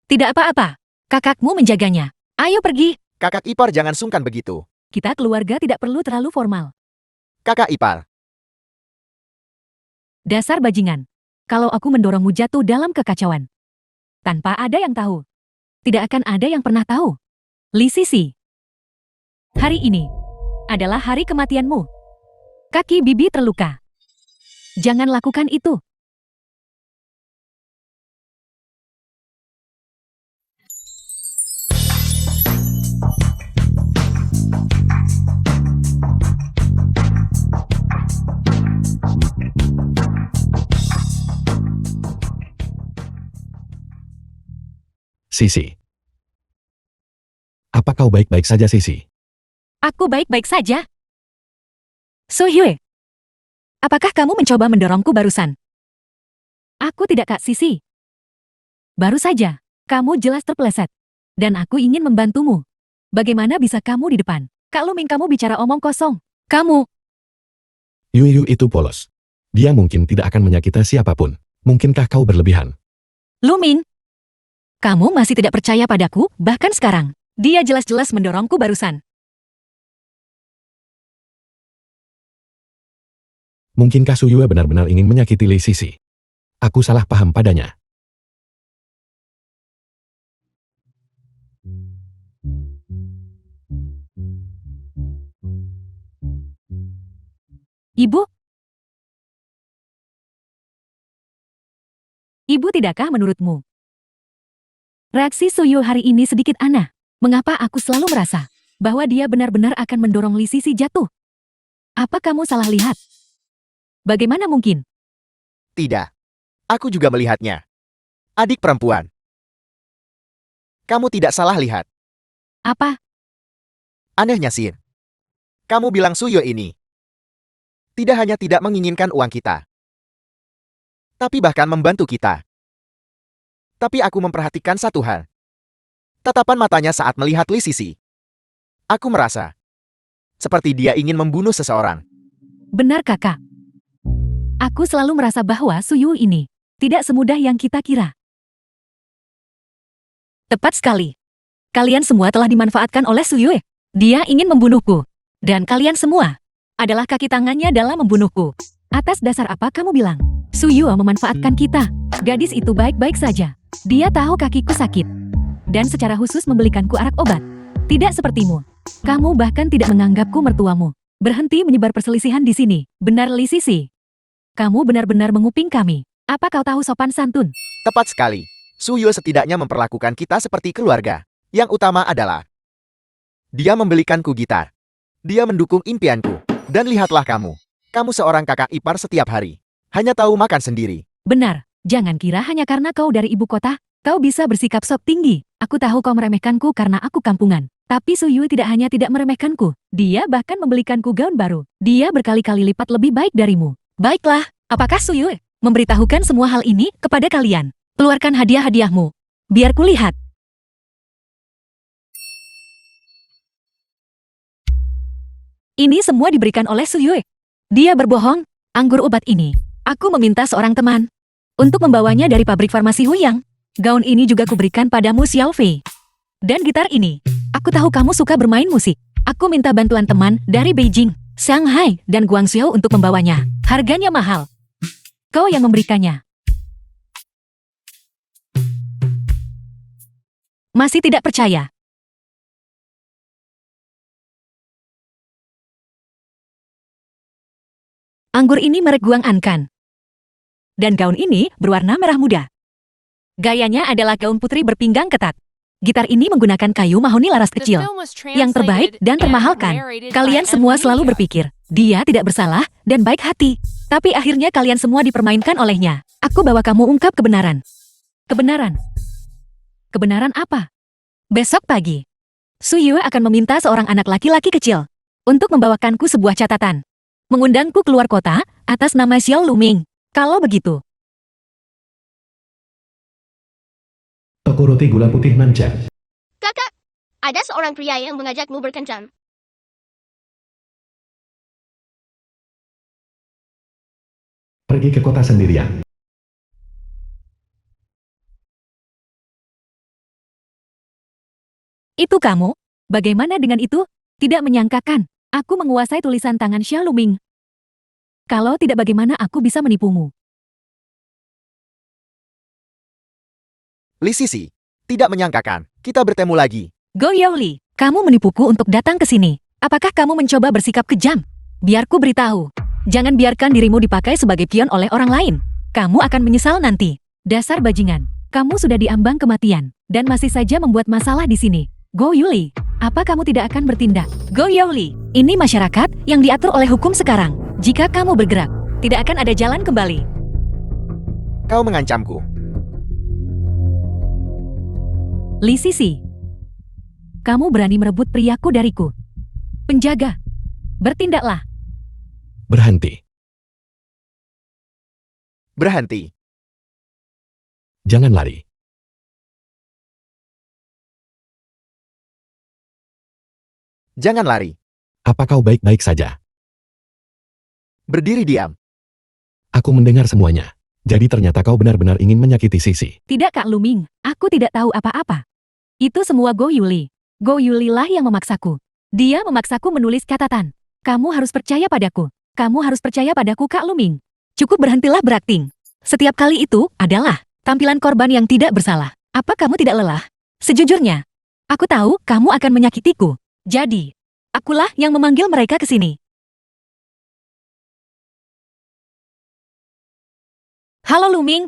Tidak apa-apa. Kakakmu menjaganya. Ayo pergi. kakak ipar jangan sungkan begitu. Kita keluarga tidak perlu terlalu formal. Kakak ipar, Dasar bajingan. Kalau aku mendorongmu jatuh dalam kekacauan. Tanpa ada yang tahu. Tidak akan ada yang pernah tahu. Li Sisi. Hari ini adalah hari kematianmu. Kaki bibi terluka. Jangan lakukan itu. Sisi. Apa kau baik-baik saja, Sisi? Aku baik-baik saja. So Hyue. Apakah kamu mencoba mendorongku barusan? Aku tidak, Kak Sisi. Baru saja, kamu jelas terpeleset. Dan aku ingin membantumu. Bagaimana bisa kamu di depan? Kak Luming, kamu bicara omong kosong. Kamu, Yu itu polos. Dia mungkin tidak akan menyakiti siapapun. Mungkinkah kau berlebihan? Luming. Kamu masih tidak percaya padaku, bahkan sekarang. Dia jelas-jelas mendorongku barusan. Mungkinkah Suyue benar-benar ingin menyakiti Li Sisi? Aku salah paham padanya. Ibu? Ibu tidakkah menurutmu? Reaksi Suyu hari ini sedikit aneh. Mengapa aku selalu merasa bahwa dia benar-benar akan mendorong Li Sisi jatuh? Apa kamu salah lihat? Bagaimana mungkin? tidak. Aku juga melihatnya. Adik perempuan. Kamu tidak salah lihat. Apa? Anehnya sih. Kamu bilang Suyo ini tidak hanya tidak menginginkan uang kita, tapi bahkan membantu kita. Tapi aku memperhatikan satu hal. Tatapan matanya saat melihat Li Sisi. Aku merasa seperti dia ingin membunuh seseorang. Benar kakak. Aku selalu merasa bahwa Suyu ini tidak semudah yang kita kira. Tepat sekali. Kalian semua telah dimanfaatkan oleh Suyue. Dia ingin membunuhku. Dan kalian semua adalah kaki tangannya dalam membunuhku. Atas dasar apa kamu bilang? Suyue memanfaatkan kita. Gadis itu baik-baik saja. Dia tahu kakiku sakit. Dan secara khusus membelikanku arak obat. Tidak sepertimu. Kamu bahkan tidak menganggapku mertuamu. Berhenti menyebar perselisihan di sini. Benar, Li Sisi. Kamu benar-benar menguping kami. Apa kau tahu sopan santun? Tepat sekali. Suyue setidaknya memperlakukan kita seperti keluarga. Yang utama adalah dia membelikanku gitar. Dia mendukung impianku. Dan lihatlah kamu. Kamu seorang kakak ipar setiap hari. Hanya tahu makan sendiri. Benar. Jangan kira hanya karena kau dari ibu kota, kau bisa bersikap sok tinggi. Aku tahu kau meremehkanku karena aku kampungan. Tapi Suyue tidak hanya tidak meremehkanku. Dia bahkan membelikanku gaun baru. Dia berkali-kali lipat lebih baik darimu. Baiklah, apakah Suyue memberitahukan semua hal ini kepada kalian? Keluarkan hadiah-hadiahmu. Biar kulihat. Ini semua diberikan oleh Suyue. Dia berbohong. Anggur obat ini. Aku meminta seorang teman untuk membawanya dari pabrik farmasi Huyang. Gaun ini juga kuberikan padamu, Xiao Fei. Dan gitar ini. Aku tahu kamu suka bermain musik. Aku minta bantuan teman dari Beijing, Shanghai, dan Guangzhou untuk membawanya. Harganya mahal. Kau yang memberikannya. Masih tidak percaya? Anggur ini merek Guang Ankan. Dan gaun ini berwarna merah muda. Gayanya adalah gaun putri berpinggang ketat. Gitar ini menggunakan kayu mahoni laras The kecil. film was Yang terbaik translated dan and termahalkan. narrated Kalian by semua M. selalu Media. berpikir, dia tidak bersalah dan baik hati. Tapi akhirnya kalian semua dipermainkan olehnya. Aku bawa kamu ungkap kebenaran. Kebenaran? Kebenaran apa? Besok pagi, Suyue akan meminta seorang anak laki-laki kecil untuk membawakanku sebuah catatan. Mengundangku keluar kota atas nama Xiao Luming. Kalau begitu, Toko roti gula putih Nanca. Kakak, ada seorang pria yang mengajakmu berkencan. Pergi ke kota sendirian. itu kamu? Bagaimana dengan itu? Tidak menyangkakan. Aku menguasai tulisan tangan Xiao Luming. Kalau tidak, bagaimana aku bisa menipumu? Li Sisi, tidak menyangkakan, kita bertemu lagi. Go Yaoli, kamu menipuku untuk datang ke sini. Apakah kamu mencoba bersikap kejam? Biar ku beritahu. Jangan biarkan dirimu dipakai sebagai pion oleh orang lain. Kamu akan menyesal nanti. Dasar bajingan. Kamu sudah diambang kematian. Dan masih saja membuat masalah di sini. Go Yuli, apa kamu tidak akan bertindak? Go Yaoli, ini masyarakat yang diatur oleh hukum sekarang. Jika kamu bergerak, tidak akan ada jalan kembali. Kau mengancamku. Li Sisi, kamu berani merebut priaku dariku. Penjaga, bertindaklah. Berhenti. Berhenti. Jangan lari. Jangan lari. Apa kau baik-baik saja? Berdiri diam. Aku mendengar semuanya. Jadi ternyata kau benar-benar ingin menyakiti Sisi. Tidak, Kak Luming, aku tidak tahu apa-apa. Itu semua Go Yuli. Go Yuli lah yang memaksaku. Dia memaksaku menulis catatan. Kamu harus percaya padaku. Kamu harus percaya padaku, Kak Luming. Cukup, berhentilah berakting. Setiap kali itu adalah tampilan korban yang tidak bersalah. Apa kamu tidak lelah? Sejujurnya, aku tahu kamu akan menyakitiku. Jadi, akulah yang memanggil mereka ke sini. Halo Luming.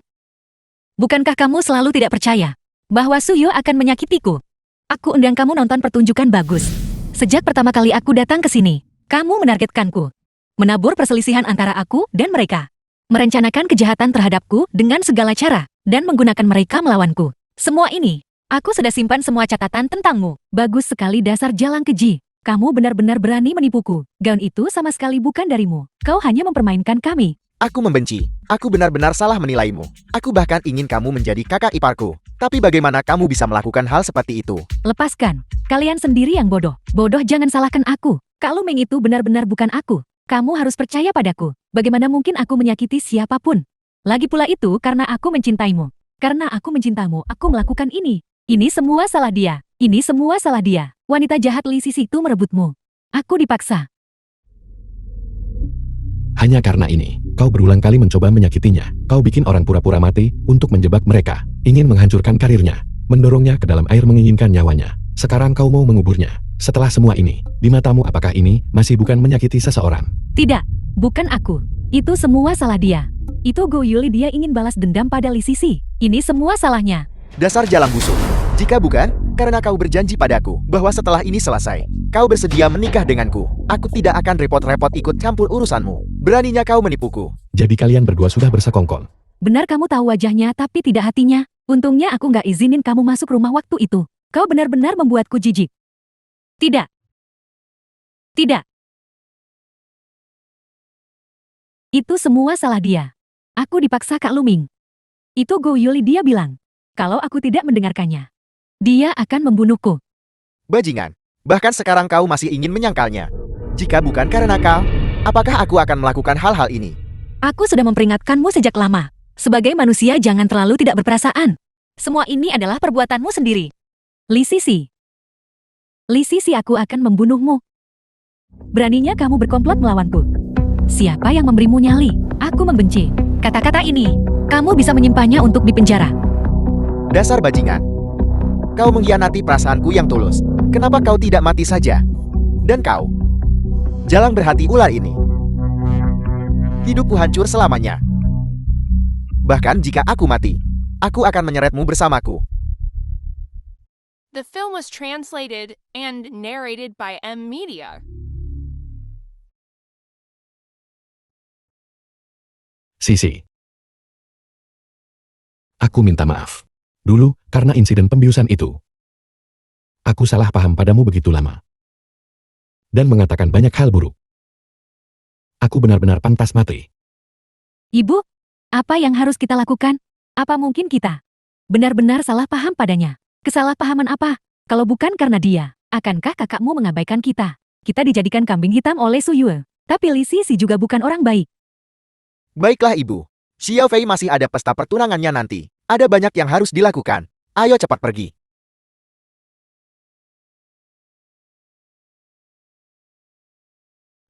Bukankah kamu selalu tidak percaya bahwa Suyo akan menyakitiku? Aku undang kamu nonton pertunjukan bagus. Sejak pertama kali aku datang ke sini, kamu menargetkanku. Menabur perselisihan antara aku dan mereka. Merencanakan kejahatan terhadapku dengan segala cara, dan menggunakan mereka melawanku. Semua ini, aku sudah simpan semua catatan tentangmu. Bagus sekali, dasar jalang keji. Kamu benar-benar berani menipuku. Gaun itu sama sekali bukan darimu. Kau hanya mempermainkan kami. Aku membenci. Aku benar-benar salah menilaimu. Aku bahkan ingin kamu menjadi kakak iparku. Tapi bagaimana kamu bisa melakukan hal seperti itu? Lepaskan. Kalian sendiri yang bodoh. Bodoh, jangan salahkan aku. Kak Luming itu benar-benar bukan aku. Kamu harus percaya padaku. Bagaimana mungkin aku menyakiti siapapun? Lagi pula itu karena aku mencintaimu. Karena aku mencintaimu, aku melakukan ini. Ini semua salah dia. Ini semua salah dia. Wanita jahat Li Sisi itu merebutmu. Aku dipaksa. Hanya karena ini, kau berulang kali mencoba menyakitinya. Kau bikin orang pura-pura mati untuk menjebak mereka. Ingin menghancurkan karirnya. Mendorongnya ke dalam air menginginkan nyawanya. Sekarang kau mau menguburnya. Setelah semua ini, di matamu apakah ini masih bukan menyakiti seseorang? Tidak, bukan aku. Itu semua salah dia. Itu Go Yuli, dia ingin balas dendam pada Li Sisi. Ini semua salahnya. Dasar jalang busuk. Jika bukan, karena kau berjanji padaku bahwa setelah ini selesai, kau bersedia menikah denganku. Aku tidak akan repot-repot ikut campur urusanmu. Beraninya kau menipuku. Jadi kalian berdua sudah bersekongkol. Benar, kamu tahu wajahnya tapi tidak hatinya. Untungnya aku nggak izinin kamu masuk rumah waktu itu. Kau benar-benar membuatku jijik. Tidak. Tidak. Itu semua salah dia. Aku dipaksa Kak Luming. Itu Go Yuli, dia bilang. Kalau aku tidak mendengarkannya, dia akan membunuhku. Bajingan. Bahkan sekarang kau masih ingin menyangkalnya. Jika bukan karena kau, apakah aku akan melakukan hal-hal ini? Aku sudah memperingatkanmu sejak lama. Sebagai manusia jangan terlalu tidak berperasaan. Semua ini adalah perbuatanmu sendiri. Li Sisi. Li Sisi, aku akan membunuhmu. Beraninya kamu berkomplot melawanku. Siapa yang memberimu nyali? Aku membenci. Kata-kata ini, kamu bisa menyimpannya untuk dipenjara. Dasar bajingan. Kau mengkhianati perasaanku yang tulus. Kenapa kau tidak mati saja? Dan kau, jalang berhati ular ini. Hidupku hancur selamanya. Bahkan jika aku mati, aku akan menyeretmu bersamaku. The film was translated and narrated by M Media. Sisi. Aku minta maaf. Dulu, karena insiden pembiusan itu. Aku salah paham padamu begitu lama. Dan mengatakan banyak hal buruk. Aku benar-benar pantas mati. Ibu, apa yang harus kita lakukan? Apa mungkin kita benar-benar salah paham padanya? Kesalahpahaman apa? Kalau bukan karena dia, akankah kakakmu mengabaikan kita? Kita dijadikan kambing hitam oleh Su Yue. Tapi Li Sisi juga bukan orang baik. Baiklah ibu. Xiao Fei masih ada pesta pertunangannya nanti. Ada banyak yang harus dilakukan. Ayo cepat pergi.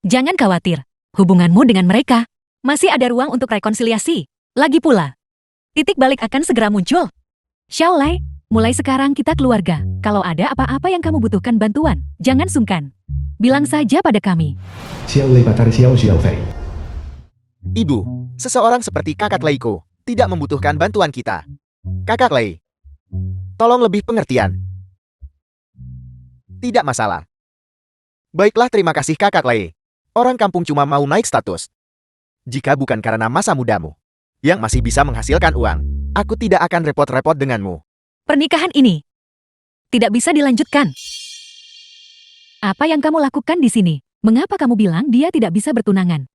Jangan khawatir. Hubunganmu dengan mereka masih ada ruang untuk rekonsiliasi. Lagi pula, titik balik akan segera muncul. Xiao Lai, mulai sekarang kita keluarga. Kalau ada apa-apa yang kamu butuhkan bantuan, jangan sungkan. Bilang saja pada kami. Xiao Lei Batari Xiao Fei. Ibu, seseorang seperti Kakak Leiko tidak membutuhkan bantuan kita. Kakak Lei, tolong lebih pengertian. Tidak masalah. Baiklah, terima kasih Kakak Lei. Orang kampung cuma mau naik status. Jika bukan karena masa mudamu, yang masih bisa menghasilkan uang, aku tidak akan repot-repot denganmu. Pernikahan ini tidak bisa dilanjutkan. Apa yang kamu lakukan di sini? Mengapa kamu bilang dia tidak bisa bertunangan?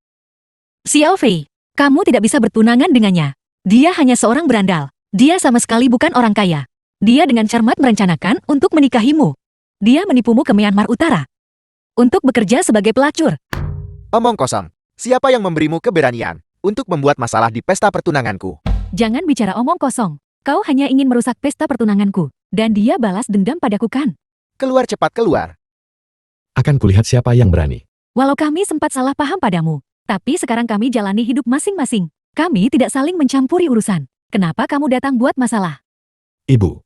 Xiao Fei, kamu tidak bisa bertunangan dengannya. Dia hanya seorang berandal. Dia sama sekali bukan orang kaya. Dia dengan cermat merencanakan untuk menikahimu. Dia menipumu ke Myanmar Utara untuk bekerja sebagai pelacur. Omong kosong. Siapa yang memberimu keberanian untuk membuat masalah di pesta pertunanganku? Jangan bicara omong kosong. Kau hanya ingin merusak pesta pertunanganku. Dan dia balas dendam padaku kan? Keluar cepat, keluar. Akan kulihat siapa yang berani. Walau kami sempat salah paham padamu, tapi sekarang kami jalani hidup masing-masing. Kami tidak saling mencampuri urusan. Kenapa kamu datang buat masalah? Ibu.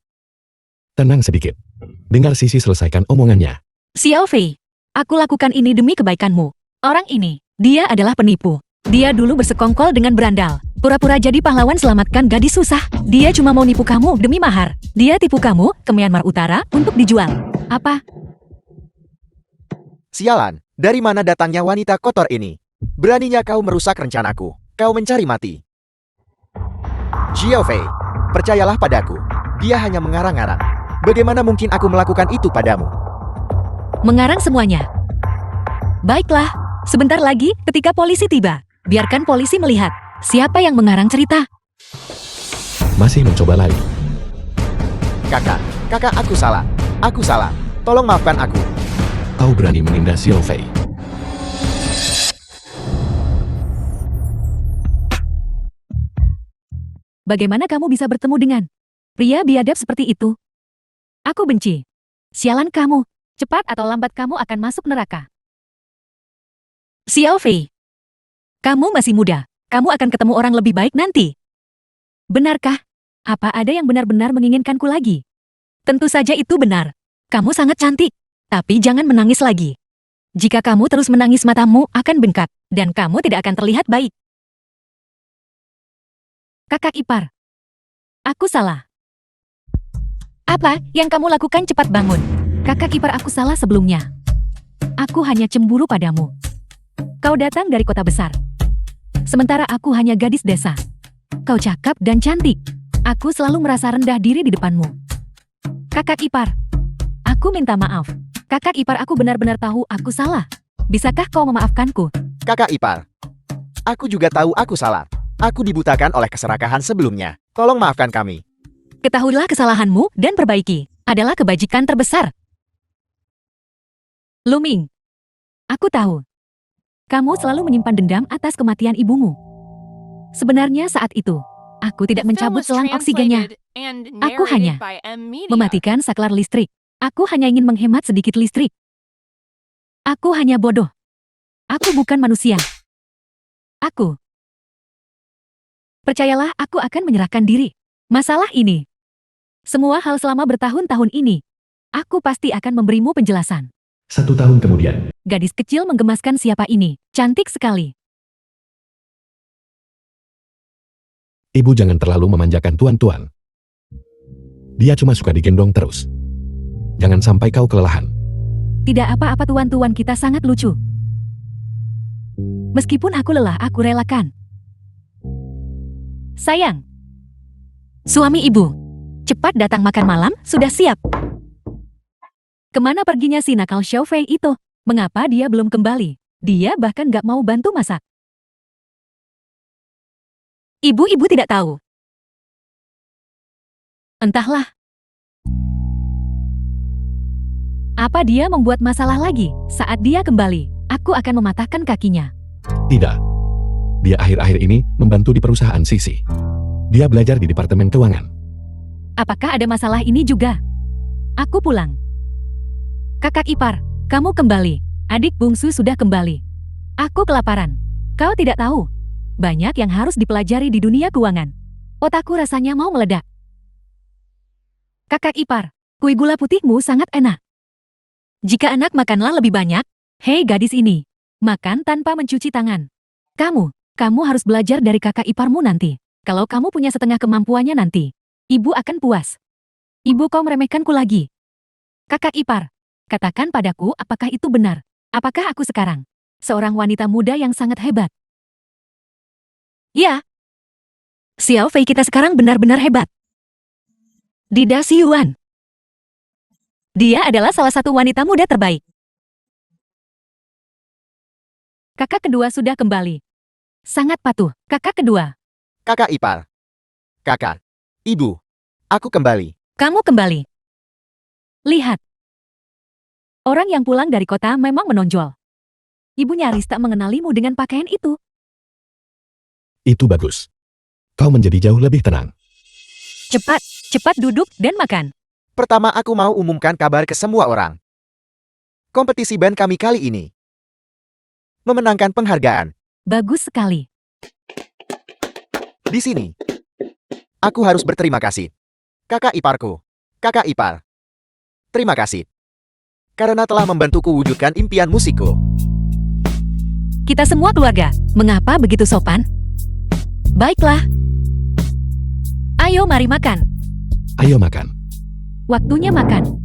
Tenang sedikit. Dengar Sisi selesaikan omongannya. Xiao Fei, aku lakukan ini demi kebaikanmu. Orang ini, dia adalah penipu. Dia dulu bersekongkol dengan berandal. Pura-pura jadi pahlawan selamatkan gadis susah. Dia cuma mau nipu kamu demi mahar. Dia tipu kamu ke Myanmar Utara untuk dijual. Apa? Sialan, dari mana datangnya wanita kotor ini? Beraninya kau merusak rencanaku. Kau mencari mati. Xiao Fei, percayalah padaku. Dia hanya mengarang-arang. Bagaimana mungkin aku melakukan itu padamu? Mengarang semuanya. Baiklah, sebentar lagi ketika polisi tiba, biarkan polisi melihat siapa yang mengarang cerita. Masih mencoba lagi. Kakak, aku salah. Aku salah. Tolong maafkan aku. Kau berani menindas Xiao Fei. Bagaimana kamu bisa bertemu dengan pria biadab seperti itu? Aku benci. Sialan kamu. Cepat atau lambat kamu akan masuk neraka. Xiao Fei. Kamu masih muda. Kamu akan ketemu orang lebih baik nanti. Benarkah? Apa ada yang benar-benar menginginkanku lagi? Tentu saja itu benar. Kamu sangat cantik. Tapi jangan menangis lagi. Jika kamu terus menangis matamu akan bengkak. Dan kamu tidak akan terlihat baik. Kakak ipar. Aku salah. Apa yang kamu lakukan? Cepat bangun. Kakak ipar, aku salah sebelumnya. Aku hanya cemburu padamu. Kau datang dari kota besar. Sementara aku hanya gadis desa. Kau cakap dan cantik. Aku selalu merasa rendah diri di depanmu. Kakak ipar. Aku minta maaf. Kakak ipar, aku benar-benar tahu aku salah. Bisakah kau memaafkanku? Kakak ipar. Aku juga tahu aku salah. Aku dibutakan oleh keserakahan sebelumnya. Tolong maafkan kami. Ketahuilah kesalahanmu dan perbaiki. Adalah kebajikan terbesar. Luming. Aku tahu. Kamu selalu menyimpan dendam atas kematian ibumu. Sebenarnya saat itu, aku tidak The film mencabut was selang oksigennya. translated and Aku hanya narrated by M Media. Mematikan saklar listrik. Aku hanya ingin menghemat sedikit listrik. Aku hanya bodoh. Aku bukan manusia. Aku. Percayalah, aku akan menyerahkan diri. Masalah ini. Semua hal selama bertahun-tahun ini. Aku pasti akan memberimu penjelasan. 1 tahun kemudian, Gadis kecil menggemaskan siapa ini. Cantik sekali. ibu jangan terlalu memanjakan tuan-tuan. Dia cuma suka digendong terus. Jangan sampai kau kelelahan. Tidak apa-apa tuan-tuan, kita sangat lucu. Meskipun aku lelah, aku relakan. Sayang. Suami ibu. Cepat datang makan malam, sudah siap. Kemana perginya si nakal Xiao Fei itu? Mengapa dia belum kembali? Dia bahkan gak mau bantu masak. Ibu-ibu tidak tahu. Entahlah. Apa dia membuat masalah lagi? Saat dia kembali, aku akan mematahkan kakinya. Tidak. Dia akhir-akhir ini membantu di perusahaan Sisi. Dia belajar di Departemen Keuangan. Apakah ada masalah ini juga? Aku pulang. Kakak ipar, kamu kembali. Adik bungsu sudah kembali. Aku kelaparan. Kau tidak tahu. Banyak yang harus dipelajari di dunia keuangan. Otakku rasanya mau meledak. Kakak ipar, kue gula putihmu sangat enak. Jika anak makanlah lebih banyak. Hei gadis ini, makan tanpa mencuci tangan. Kamu harus belajar dari kakak iparmu nanti. Kalau kamu punya setengah kemampuannya nanti, ibu akan puas. Ibu, kau meremehkanku lagi. Kakak ipar, katakan padaku apakah itu benar. Apakah aku sekarang seorang wanita muda yang sangat hebat? Ya. Xiao Fei kita sekarang benar-benar hebat. Dida Yuan. Dia adalah salah satu wanita muda terbaik. Kakak kedua sudah kembali. Sangat patuh. Kakak kedua. Kakak ipar. Kakak. Ibu. Aku kembali. Kamu kembali. Lihat. Orang yang pulang dari kota memang menonjol. Ibu nyaris tak mengenalimu dengan pakaian itu. Itu bagus. Kau menjadi jauh lebih tenang. Cepat duduk dan makan. Pertama aku mau umumkan kabar ke semua orang. Kompetisi band kami kali ini memenangkan penghargaan. Bagus sekali. Di sini, aku harus berterima kasih. Kakak iparku. Kakak ipar. Terima kasih. Karena telah membantuku wujudkan impian musikku. Kita semua keluarga. Mengapa begitu sopan? Baiklah. Ayo mari makan. Ayo makan. Waktunya makan.